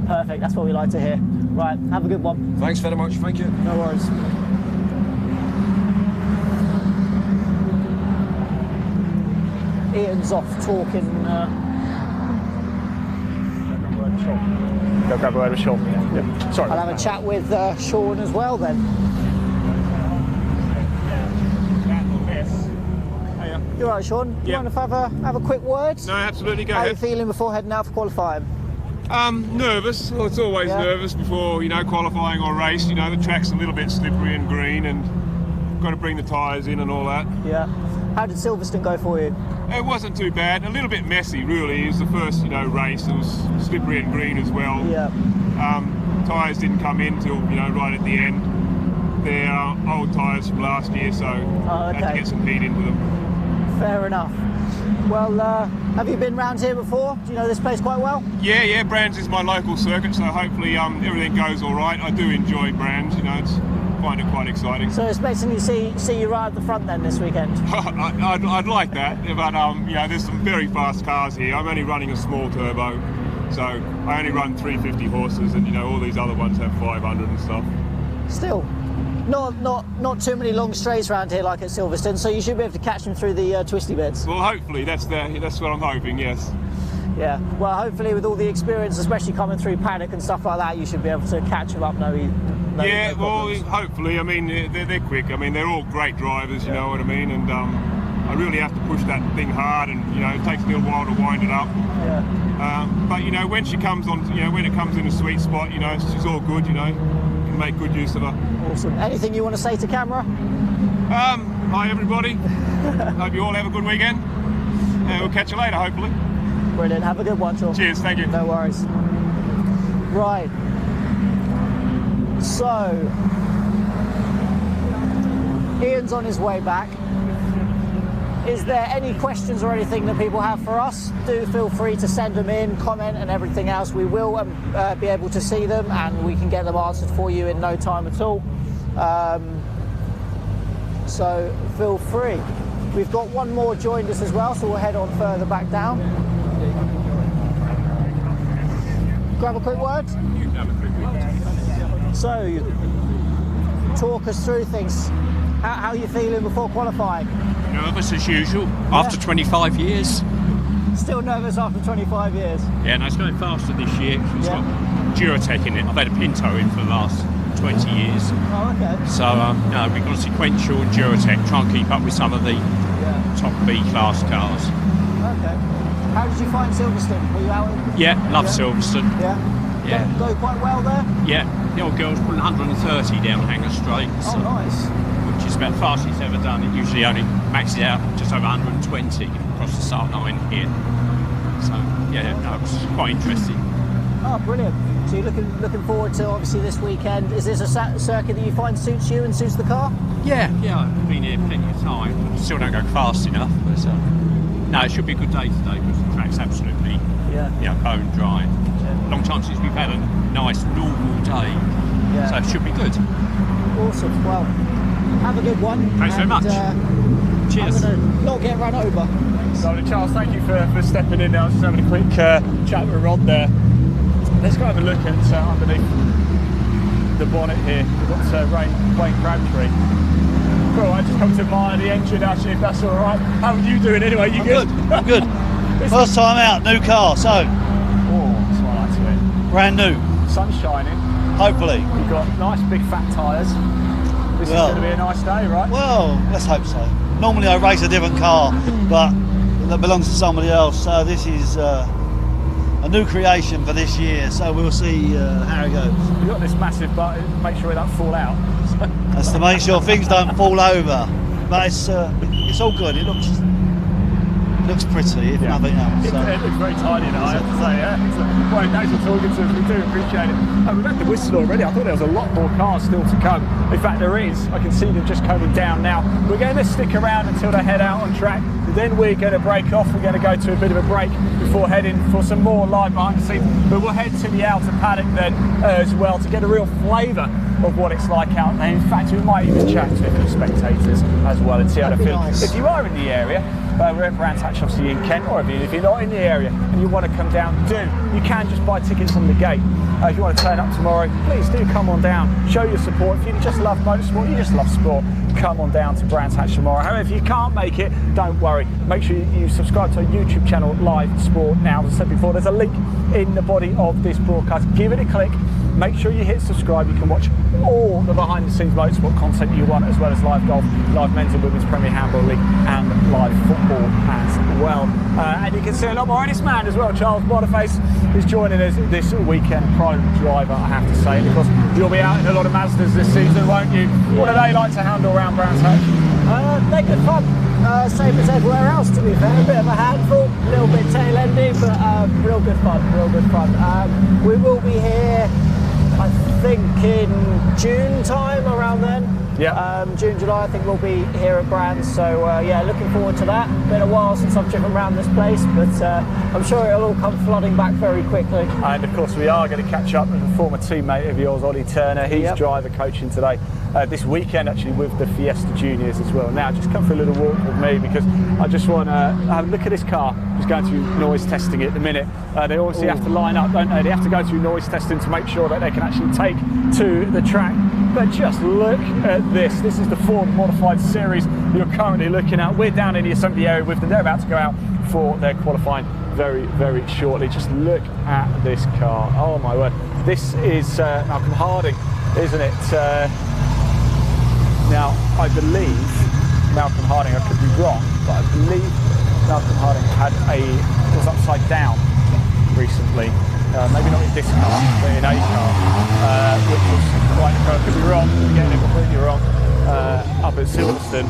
Perfect, that's what we like to hear. Right, have a good one. Thanks very much, thank you. No worries. Ian's off talking. Go grab a word with Sean. Yeah. Sorry. I'll have a chat with Sean as well then. You all right, Sean? You want to have a quick word? No, absolutely. Go How ahead. are you feeling before heading out for qualifying? Nervous. Well, it's always nervous before, you know, qualifying or race. You know, the track's a little bit slippery and green, and got to bring the tyres in and all that. Yeah. How did Silverstone go for you? It wasn't too bad. A little bit messy, really. It was the first, you know, race. It was slippery and green as well. Yeah. Tyres didn't come in till, you know, right at the end. They're old tyres from last year, so I had to get some heat into them. Fair enough. Well, have you been round here before? Do you know this place quite well? Yeah, Brands is my local circuit, so hopefully everything goes all right. I do enjoy Brands, you know, find it quite exciting. So expecting to see you right at the front then this weekend? I'd like that, but you know, there's some very fast cars here. I'm only running a small turbo, so I only run 350 horses, and you know, all these other ones have 500 and stuff. Still, not too many long straights around here like at Silverstone, so you should be able to catch them through the twisty bits. Well, hopefully, that's what I'm hoping, yes. Yeah, well, hopefully with all the experience, especially coming through paddock and stuff like that, you should be able to catch them up. Hopefully. I mean, they're quick. I mean, they're all great drivers, you know what I mean? And I really have to push that thing hard, and you know, it takes a little while to wind it up. Yeah. But you know, when she comes on, you know, when it comes in a sweet spot, you know, she's all good. You know, can make good use of her. Awesome. Anything you want to say to camera? Hi everybody. Hope you all have a good weekend. We'll catch you later, hopefully. Brilliant. Have a good one, Sean. Cheers. Thank you. No worries. Right. So, Ian's on his way back. Is there any questions or anything that people have for us? Do feel free to send them in, comment and everything else. We will be able to see them, and we can get them answered for you in no time at all. So feel free. We've got one more joined us as well, so we'll head on further back down. Grab a quick word? You can have a quick word. So, talk us through things. How are you feeling before qualifying? Nervous as usual, after 25 years. Still nervous after 25 years? Yeah, no, it's going faster this year. It's got Duratec in it. I've had a Pinto in for the last 20 years. Oh, okay. So, no, we've got a sequential and Duratec, try and keep up with some of the top B-class cars. Okay. How did you find Silverstone? Were you out? Love Silverstone. Yeah. Go quite well there? Yeah, the old girl's putting 130 down Hanger Straight. Oh, nice. Which is about the fastest he's ever done. It usually only maxes out just over 120 across the start line here. So, yeah, no, it was quite interesting. Oh, brilliant. So you're looking forward to, obviously, this weekend. Is this a circuit that you find suits you and suits the car? Yeah, I've been here plenty of time. Still don't go fast enough, but no, it should be a good day today because the track's absolutely bone dry. Long time since we've had a nice normal day, so it should be good. Awesome. Well, have a good one. Thanks very much. Cheers. I'm going to not get run over. So, Charles, thank you for stepping in. I was just having a quick chat with Rod there. Let's go have a look at underneath the bonnet here. We've got Wayne Crabtree. Cool, I just come to admire the engine actually, if that's all right. How are you doing anyway? You good? I'm good. First time out, new car, so. Oh, that's what I like to hear. Brand new. Sun's shining. Hopefully. You've got nice big fat tyres. This is going to be a nice day, right? Well, let's hope so. Normally I race a different car, but that belongs to somebody else, so this is a new creation for this year, so we'll see how it goes. You've got this massive button, make sure it don't fall out. That's to make sure things don't fall over, but it's all good. It looks pretty, if nothing else. So. It looks very tidy now, I have to say, yeah. Well, thanks for talking to us, we do appreciate it. We've had the whistle already, I thought there was a lot more cars still to come. In fact, there is. I can see them just coming down now. We're going to stick around until they head out on track. Then we're going to break off. We're going to go to a bit of a break before heading for some more live behind the scenes. But we'll head to the outer paddock then as well to get a real flavour of what it's like out there. In fact, we might even chat to a few spectators as well and see how they feel. Nice. If you are in the area, we're at Brands Hatch, obviously in Kent, or if you're not in the area and you want to come down, you can just buy tickets from the gate. If you want to turn up tomorrow, please do come on down, show your support. If you just love motorsport, you just love sport, come on down to Brands Hatch tomorrow. However, if you can't make it, don't worry. Make sure you subscribe to our YouTube channel, Live Sport Now. As I said before, there's a link in the body of this broadcast. Give it a click Make sure you hit subscribe. You can watch all the behind the scenes motorsport content you want, as well as live golf, live men's and women's Premier Handball League, and live football as well. And you can see a lot more of this man as well, Charles Boniface, who's joining us this weekend. Pro driver, I have to say, because you'll be out in a lot of Mazdas this season, won't you? What do they like to handle around Brands Hatch? They're good fun, same as everywhere else, to be fair. A bit of a handful, a little bit tail-endy, but real good fun, real good fun. We will be here, I think, in June time, around then. Yeah. June, July, I think we'll be here at Brands. So yeah, looking forward to that. Been a while since I've driven around this place, but I'm sure it'll all come flooding back very quickly. And of course, we are going to catch up with a former teammate of yours, Ollie Turner. He's driver coaching today. This weekend, actually, with the Fiesta Juniors as well. Now, just come for a little walk with me, because I just want to have a look at this car. Just going through noise testing at the minute. They obviously have to line up, don't they? They have to go through noise testing to make sure that they can actually take to the track. But just look at this. This is the Ford Modified Series you're currently looking at. We're down in the assembly area with them. They're about to go out for their qualifying very, very shortly. Just look at this car. Oh my word. This is Malcolm Harding, isn't it? Now, I believe Malcolm Harding, I could be wrong, but I believe Malcolm Harding was upside down recently. Maybe not in this car, but in a car, which was quite incredible. I could be wrong, getting it completely wrong, up at Silverstone.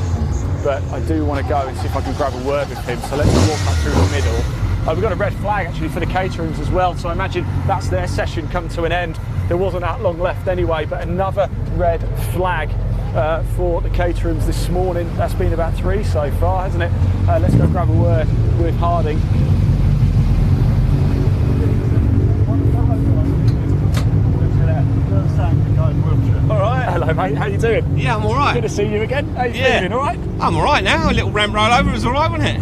But I do want to go and see if I can grab a word with him. So let's walk up through the middle. We've got a red flag actually for the caterings as well, so I imagine that's their session come to an end. There wasn't that long left anyway, but another red flag for the caterings this morning. That's been about 3 so far, hasn't it? Let's go grab a word with Harding. All right. Hello, mate. How you doing? Yeah, I'm all right. Good to see you again. How you feeling? All right? I'm all right now. A little ramp rollover was all right, wasn't it?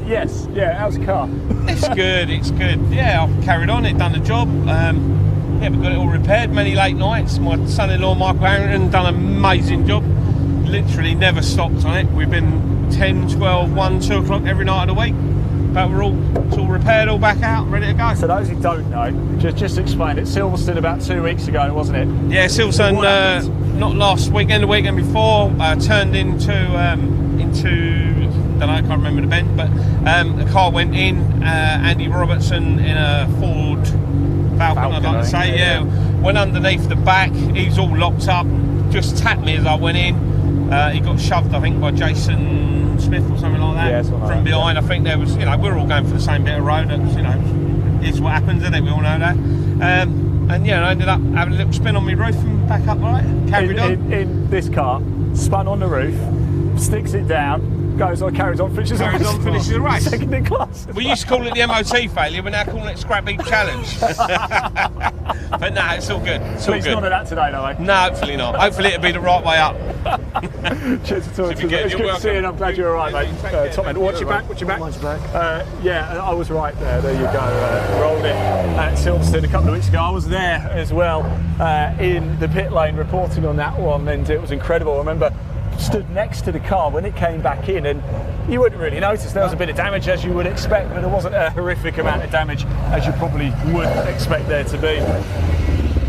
Yes. Yeah. How's the car? It's good. It's good. Yeah, I've carried on. It done the job. Yeah, we got it all repaired. Many late nights. My son-in-law, Michael Harrington, done an amazing job. Literally never stopped on it. We've been 10, 12, 1, 2 o'clock every night of the week. But it's all repaired, all back out, ready to go. So those who don't know, just explain it. Silverstone about 2 weeks ago, wasn't it? Yeah, Silverstone, not last weekend, the weekend before, turned into don't know, I can't remember the bend, but the car went in. Andy Robertson in a Ford Falcon, I'd like to say, yeah. Went underneath the back. He's all locked up. Just tapped me as I went in. He got shoved, I think, by Jason Smith or something like that from behind. I think there was, we're all going for the same bit of road. It was, is what happens, isn't it? We all know that. And I ended up having a little spin on my roof and back up, right? Carried on. In this car, spun on the roof, sticks it down, carries on, finishes the race. Second in class. We used to call it the MOT failure, we're now calling it Scrap Heap Challenge. But no, it's all good. It's all good. None of that today, though, eh? No, hopefully not. Hopefully it'll be the right way up. Cheers to talking to you. It's good to see you, and I'm glad you're all right, mate. Top man. Watch your back. Yeah, I was right there. There you go. Rolled it at Silverstone a couple of weeks ago. I was there as well in the pit lane reporting on that one, and it was incredible. I remember stood next to the car when it came back in, and you wouldn't really notice. There was a bit of damage, as you would expect, but there wasn't a horrific amount of damage as you probably would expect there to be.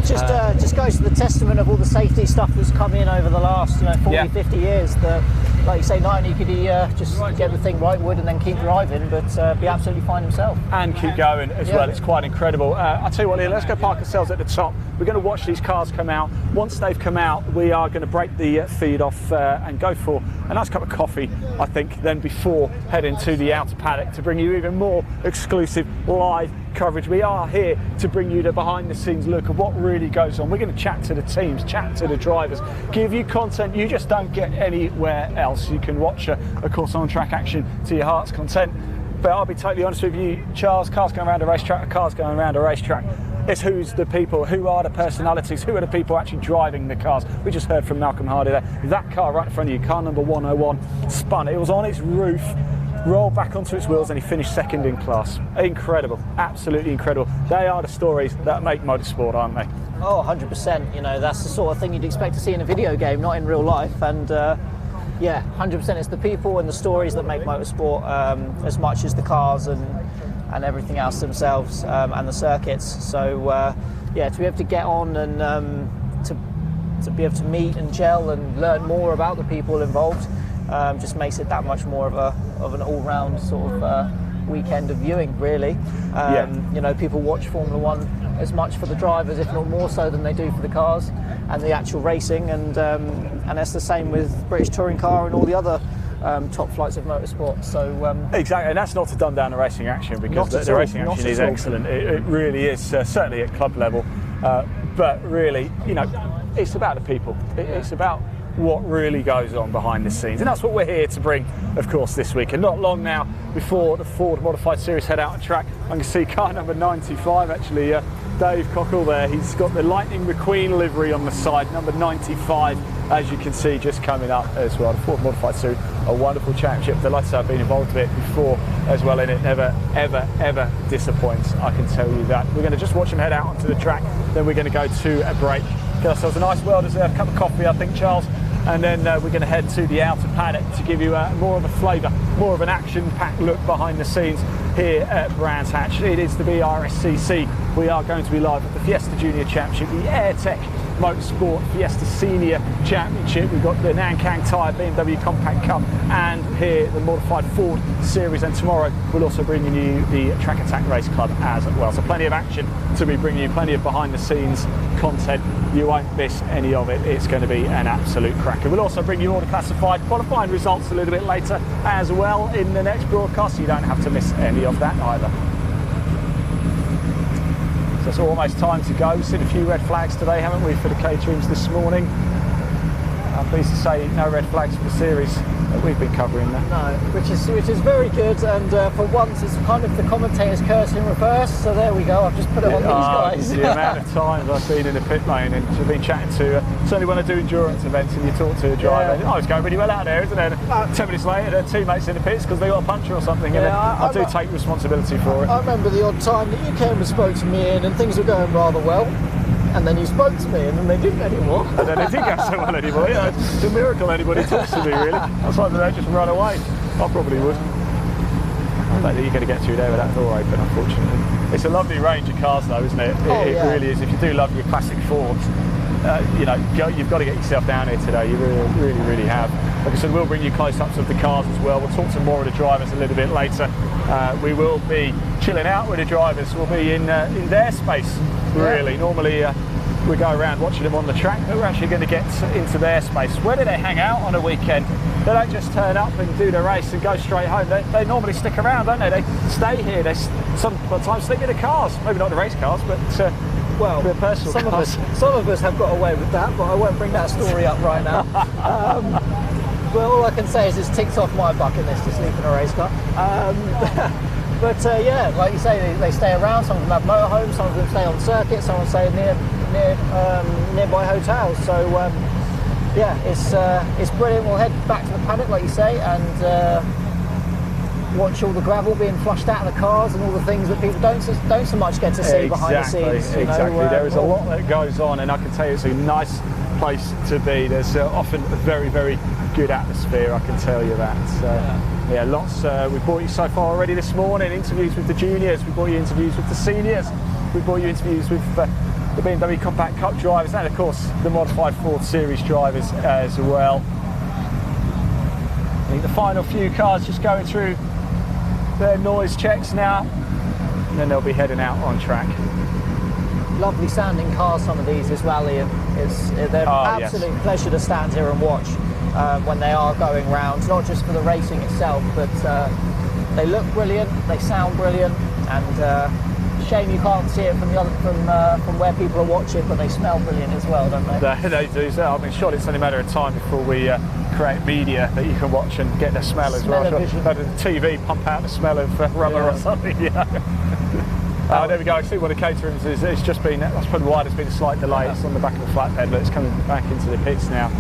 Just goes to the testament of all the safety stuff that's come in over the last 40, 50 years, that, like you say, not only could he just get the thing right wood and then keep driving, but be absolutely fine himself. And keep going as well. It's quite incredible. I'll tell you what, Ian, let's go park ourselves at the top. We're going to watch these cars come out. Once they've come out, we are going to break the feed off and go for a nice cup of coffee, I think, then before heading to the outer paddock to bring you even more exclusive live coverage. We are here to bring you the behind the scenes look of what really goes on. We're going to chat to the teams, chat to the drivers, give you content you just don't get anywhere else. You can watch, of course, on track action to your heart's content. But I'll be totally honest with you, Charles, cars going around a racetrack, cars going around a racetrack. It's who's the people, who are the personalities, who are the people actually driving the cars. We just heard from Malcolm Harding there. That car right in front of you, car number 101, spun. It was on its roof, rolled back onto its wheels, and he finished second in class. Incredible, absolutely incredible. They are the stories that make motorsport, aren't they? Oh, 100%. That's the sort of thing you'd expect to see in a video game, not in real life. And yeah, 100%. It's the people and the stories that make motorsport as much as the cars and everything else themselves and the circuits. So yeah, to be able to get on and to be able to meet and gel and learn more about the people involved just makes it that much more of an all-round sort of weekend of viewing, really. You know, people watch Formula One as much for the drivers, if not more so, than they do for the cars and the actual racing, and that's the same with British Touring Car and all the other top flights of motorsport. So exactly, and that's not to dumb down the racing action, because the racing action is excellent. It really is, certainly at club level. But really, you know, it's about the people. It's about what really goes on behind the scenes, and that's what we're here to bring, of course, this week. And not long now before the Ford Modified Series head out on track, I can see car number 95 actually. Dave Cockle there, he's got the Lightning McQueen livery on the side, number 95, as you can see, just coming up as well. The Ford Modified Series, a wonderful championship. The lights I've been involved with it before as well, and it never, ever, ever disappoints, I can tell you that. We're going to just watch them head out onto the track, then we're going to go to a break, get ourselves a nice well-deserved cup of coffee, I think, Charles, and then we're going to head to the outer paddock to give you more of a flavour, more of an action-packed look behind the scenes here at Brands Hatch. It is the BRSCC. We are going to be live at the Fiesta Junior Championship, the Airtech Motorsport Fiesta Senior Championship. We've got the Nankang Tyre BMW Compact Cup, and here the Modified Ford Series, and tomorrow we'll also bring you the Track Attack Race Club as well. So plenty of action to be bringing you, plenty of behind the scenes content. You won't miss any of it. It's going to be an absolute cracker. We'll also bring you all the classified qualifying results a little bit later as well in the next broadcast, so you don't have to miss any of that either. So it's almost time to go. We've seen a few red flags today, haven't we, for the caterings this morning? I'm pleased to say no red flags for the series that we've been covering there. No, which is very good, and for once it's kind of the commentators curse in reverse, so there we go, I've just put it on these guys. The amount of times I've been in the pit lane and I've been chatting to, certainly when I do endurance events and you talk to a driver, it's going really well out there, isn't it? 10 minutes later, their teammates in the pits because they got a puncture or something, and I do take responsibility for it. I remember the odd time that you came and spoke to me and things were going rather well, and then you spoke to me and then they didn't anymore. And then it didn't go so well anymore. Yeah, it's a miracle anybody talks to me, really. I was like, they just run away. I probably would. I don't think you're going to get through there with that door open, unfortunately. It's a lovely range of cars though, isn't it? It really is. If you do love your classic Fords, you know, you've got to get yourself down here today. You really have. Like I said, we'll bring you close-ups of the cars as well. We'll talk to more of the drivers a little bit later. We will be chilling out with the drivers. We'll be in their space, really. Yeah. Normally we go around watching them on the track, but we're actually going to get into their space. Where do they hang out on a weekend? They don't just turn up and do the race and go straight home. They normally stick around, don't they? They stay here. They sometimes sleep in the cars. Maybe not the race cars, but the personal cars. Some of us have got away with that, but I won't bring that story up right now. Well, all I can say is it's ticked off my bucket list to sleep in a race car. But yeah, like you say, they stay around. Some of them have motorhomes, some of them stay on circuit, some of them stay nearby hotels. So yeah, it's brilliant. We'll head back to the paddock, like you say, and watch all the gravel being flushed out of the cars and all the things that people don't so much get to see behind the scenes. Exactly. There is a lot that goes on, and I can tell you it's a nice place to be. There's often a very, very good atmosphere, I can tell you that. Yeah, lots we've brought you so far already this morning. Interviews with the juniors, we brought you interviews with the seniors, we brought you interviews with the BMW Compact Cup drivers, and of course the Modified Ford Series drivers as well. I think the final few cars just going through their noise checks now, and then they'll be heading out on track. Lovely sounding cars, some of these as well, Ian. They're absolute pleasure to stand here and watch when they are going round, not just for the racing itself, but they look brilliant, they sound brilliant, and shame you can't see it from where people are watching, but they smell brilliant as well, don't they? They do. So I mean, sure, it's only a matter of time before we create media that you can watch and get the smell as well. Sure, the TV pump out the smell of rubber or something, you know. There we go. I see what the caterings is. It's just been, that's probably why there's been a slight delay. It's on the back of the flat pedal. It's coming back into the pits now.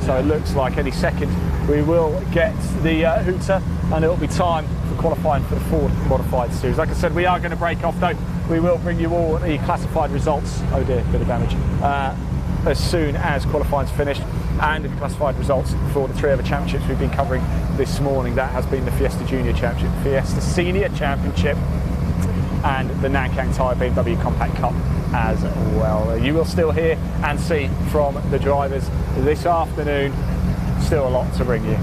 So it looks like any second we will get the hooter, and it'll be time for qualifying for the Ford Modified Series. Like I said, we are going to break off though. We will bring you all the classified results. Oh dear, bit of damage. As soon as qualifying's finished, and the classified results for the three other championships we've been covering this morning. That has been the Fiesta Junior Championship, Fiesta Senior Championship, and the Nankang Tyre BMW Compact Cup as well. You will still hear and see from the drivers this afternoon. Still a lot to bring you.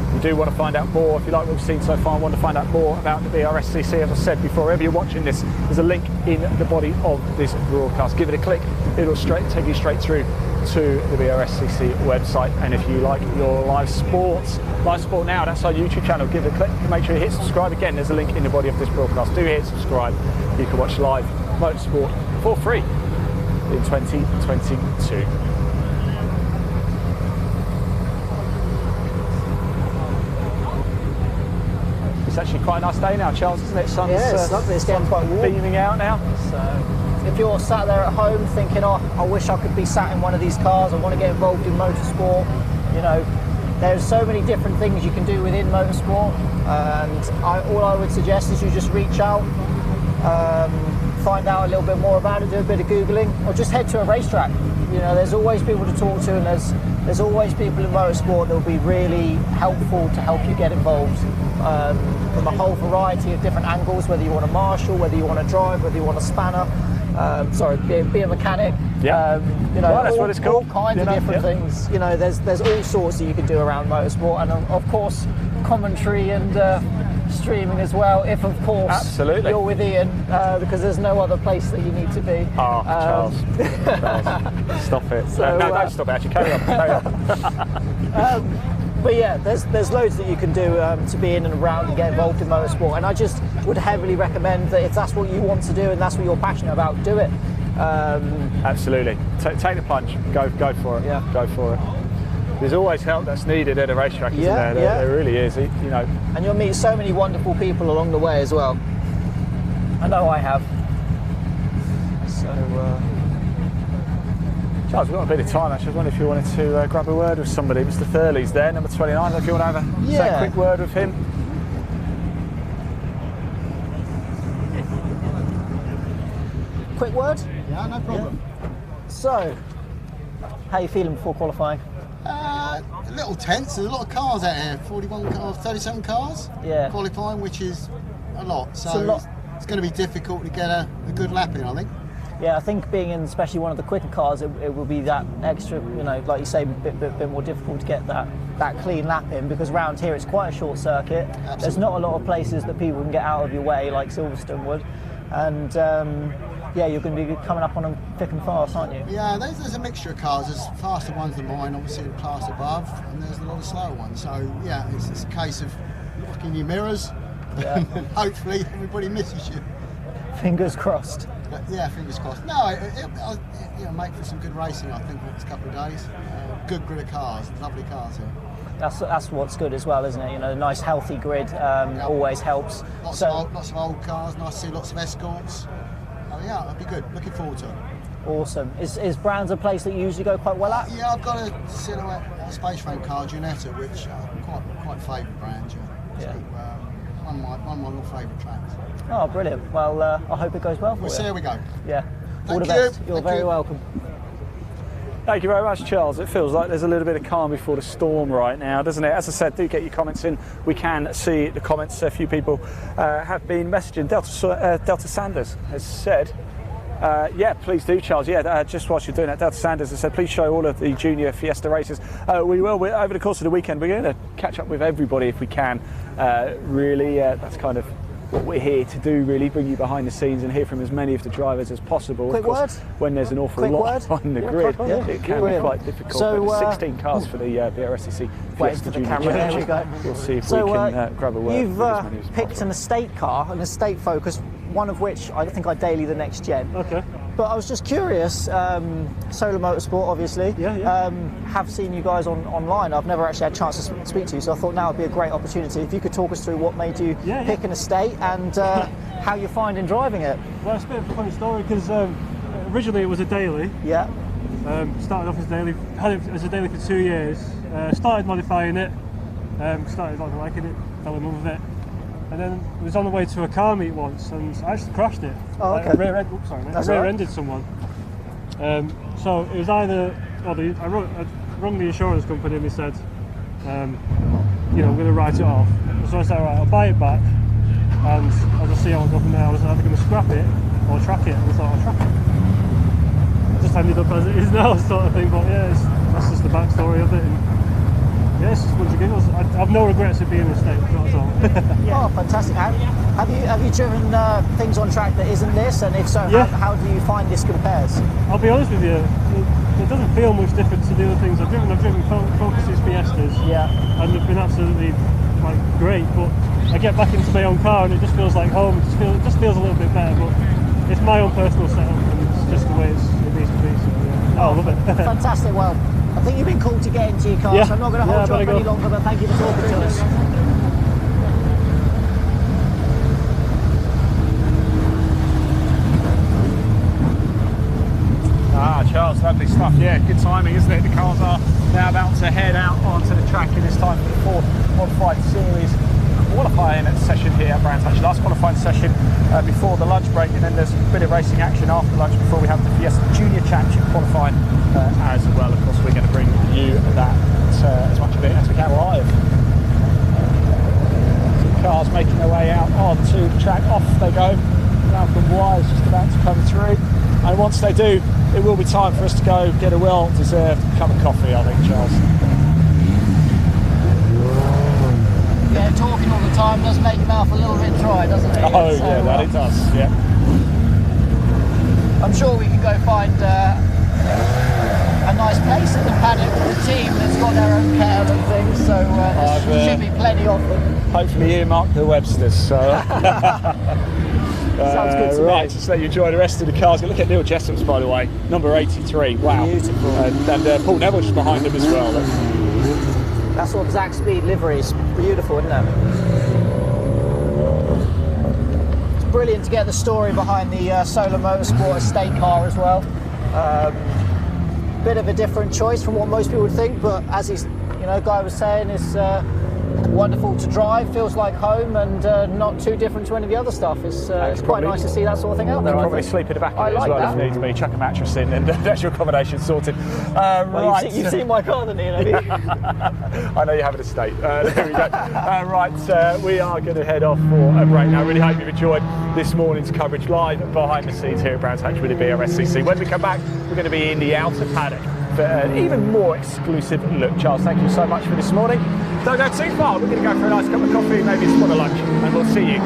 If you do want to find out more, if you like what we've seen so far and want to find out more about the BRSCC, as I said before, wherever you're watching this, there's a link in the body of this broadcast. Give it a click, it'll take you straight through to the BRSCC website. And if you like your live sport now, that's our YouTube channel. Give it a click, make sure you hit subscribe. Again, there's a link in the body of this broadcast. Do hit subscribe. You can watch live motorsport for free in 2022. It's actually quite a nice day now, Charles, isn't it? Sun's, it's lovely. It's getting quite warm. Beaming out now. So, if you're sat there at home thinking, oh, I wish I could be sat in one of these cars, I want to get involved in motorsport, you know, there's so many different things you can do within motorsport, and all I would suggest is you just reach out, find out a little bit more about it, do a bit of Googling, or just head to a racetrack. You know, there's always people to talk to, and there's always people in motorsport that will be really helpful to help you get involved from a whole variety of different angles, whether you want to marshal, whether you want to drive, whether you want a spanner, be a mechanic. Yeah. You know, well, that's what it's called. All kinds of different things. You know, there's all sorts that you can do around motorsport, and of course commentary and streaming as well, if of course absolutely you're with Ian, because there's no other place that you need to be. Oh, Charles. Stop it. So, no, don't stop it, actually. Carry on. But yeah, there's loads that you can do to be in and around and get involved in motorsport, and I just would heavily recommend that if that's what you want to do and that's what you're passionate about, do it. Absolutely. Take the plunge. Go for it. Yeah. Go for it. There's always help that's needed at a racetrack, isn't there? There really is. You know. And you'll meet so many wonderful people along the way as well. I know I have. So. Charles, we've got a bit of time actually. I wonder if you wanted to grab a word with somebody. Mr. Thurley's there, number 29. If you want to have say a quick word with him. Quick word? Yeah, no problem. So, how are you feeling before qualifying? A little tense. There's a lot of cars out here. 41 cars, 37 cars. Yeah. Qualifying, which is a lot. So it's going to be difficult to get a good lap in, I think. Yeah, I think being in especially one of the quicker cars, it will be that extra, you know, like you say, bit more difficult to get that clean lap in, because around here it's quite a short circuit. Absolutely. There's not a lot of places that people can get out of your way like Silverstone would, and yeah, you're going to be coming up on them thick and fast, aren't you? Yeah, there's a mixture of cars. There's faster ones than mine, obviously the class above, and there's a lot of slower ones. So yeah, it's a case of looking in your mirrors, and hopefully everybody misses you. Fingers crossed. But yeah, fingers crossed. No, it'll make for some good racing, I think, the next couple of days. Good grid of cars, lovely cars here. That's what's good as well, isn't it? You know, a nice healthy grid always helps. Lots of old cars, nice to see lots of Escorts. Oh yeah, that'd be good. Looking forward to it. Awesome. Is Brands a place that you usually go quite well at? Yeah, I've got a Silhouette space frame car, Gianetta, which quite favourite brand. Yeah. So, one of my little favourite tracks. Oh, brilliant. Well, I hope it goes well for you. We'll see how we go. Yeah. Thank All the you. best. You're Thank very you. welcome. Thank you very much, Charles. It feels like there's a little bit of calm before the storm right now, doesn't it? As I said, do get your comments in. We can see the comments. A few people have been messaging. Delta Sanders has said, yeah, please do, Charles. Yeah, just whilst you're doing that, Delta Sanders has said, please show all of the junior Fiesta races. We will. Over the course of the weekend, we're going to catch up with everybody if we can. Really, that's kind of what we're here to do, really, bring you behind the scenes and hear from as many of the drivers as possible. Quick of course, word? when there's an awful lot on the grid, it can be quite difficult. So, but 16 cars for the BRSCC Fiesta Junior. There we go. We'll see if we can grab a word. You've with as many as picked possible. an estate car, an estate Focus, one of which I think I daily the next gen. Okay. But I was just curious, Solar Motorsport obviously, have seen you guys online. I've never actually had a chance to speak to you, so I thought now would be a great opportunity. If you could talk us through what made you pick an estate and how you're finding driving it. Well, it's a bit of a funny story because originally it was a daily. Yeah. Started off as a daily, had it as a daily for 2 years. Started modifying it, started not liking it, fell in love with it. And then it was on the way to a car meet once and I actually crashed it. Oh, okay. I rear-ended someone. So it was either, I rung the insurance company and they said, you know, I'm going to write it off. So I said, all right, I'll buy it back and I'll just see how I go from there. I was either going to scrap it or track it, and I thought I'll track it. I just ended up as it is now, sort of thing. But yeah, that's just the backstory of it. And yeah, it's just a bunch of giggles. I've no regrets of being in state, that's all. Oh, fantastic. Have you driven things on track that isn't this? And if so, how do you find this compares? I'll be honest with you, it doesn't feel much different to the other things I've driven. I've driven Focuses, Fiestas, and they've been absolutely great. But I get back into my own car and it just feels like home. It just feels a little bit better. But it's my own personal setup and it's just the way it needs to be. So yeah. I love it. Fantastic. Well, I think you've been called to get into your car, so I'm not going to hold you up any longer. But thank you for talking to us. Charles, lovely stuff. Yeah, good timing, isn't it? The cars are now about to head out onto the track in this time for the Ford Modified Series qualifying session here at Brands Hatch. Last qualifying session before the lunch break, and then there's a bit of racing action after lunch before we have the Fiesta Junior Championship qualifying as well. Of course, we're going to bring you that as much of it as we can live. Some cars making their way out onto the track. Off they go. Malcolm Wise just about to come through. And once they do, it will be time for us to go get a well-deserved cup of coffee, I think, Charles. Yeah, talking all the time does make your mouth a little bit dry, doesn't it? Oh, so, yeah, that it does, yeah. I'm sure we can go find a nice place in the paddock with a team that's got their own kettle and things, so there should be plenty of them. Hopefully earmark the Websters, so... Sounds good to right, me. just let you enjoy the rest of the cars. Look at Neil Jessop's, by the way, number 83. Wow. Beautiful. And Paul Neville's just behind him as well. That's what Zach Speed livery is. Beautiful, isn't it? It's brilliant to get the story behind the Solar Motorsport estate car as well. Bit of a different choice from what most people would think, but as he's, Guy was saying, it's wonderful to drive, feels like home, and not too different to any of the other stuff. It's quite nice to see that sort of thing out there. Probably sleep in the back of it as well if needs be. Chuck a mattress in and that's your accommodation sorted. Right. You've seen my car, then, Ian, have you? I know you have an estate. There we go. Right, we are going to head off for a break now. Really hope you've enjoyed this morning's coverage live behind the scenes here at Brands Hatch with the BRSCC. When we come back, we're going to be in the outer paddock for an even more exclusive look. Charles, thank you so much for this morning. Don't go too far. We're going to go for a nice cup of coffee, maybe a spot of lunch, and we'll see you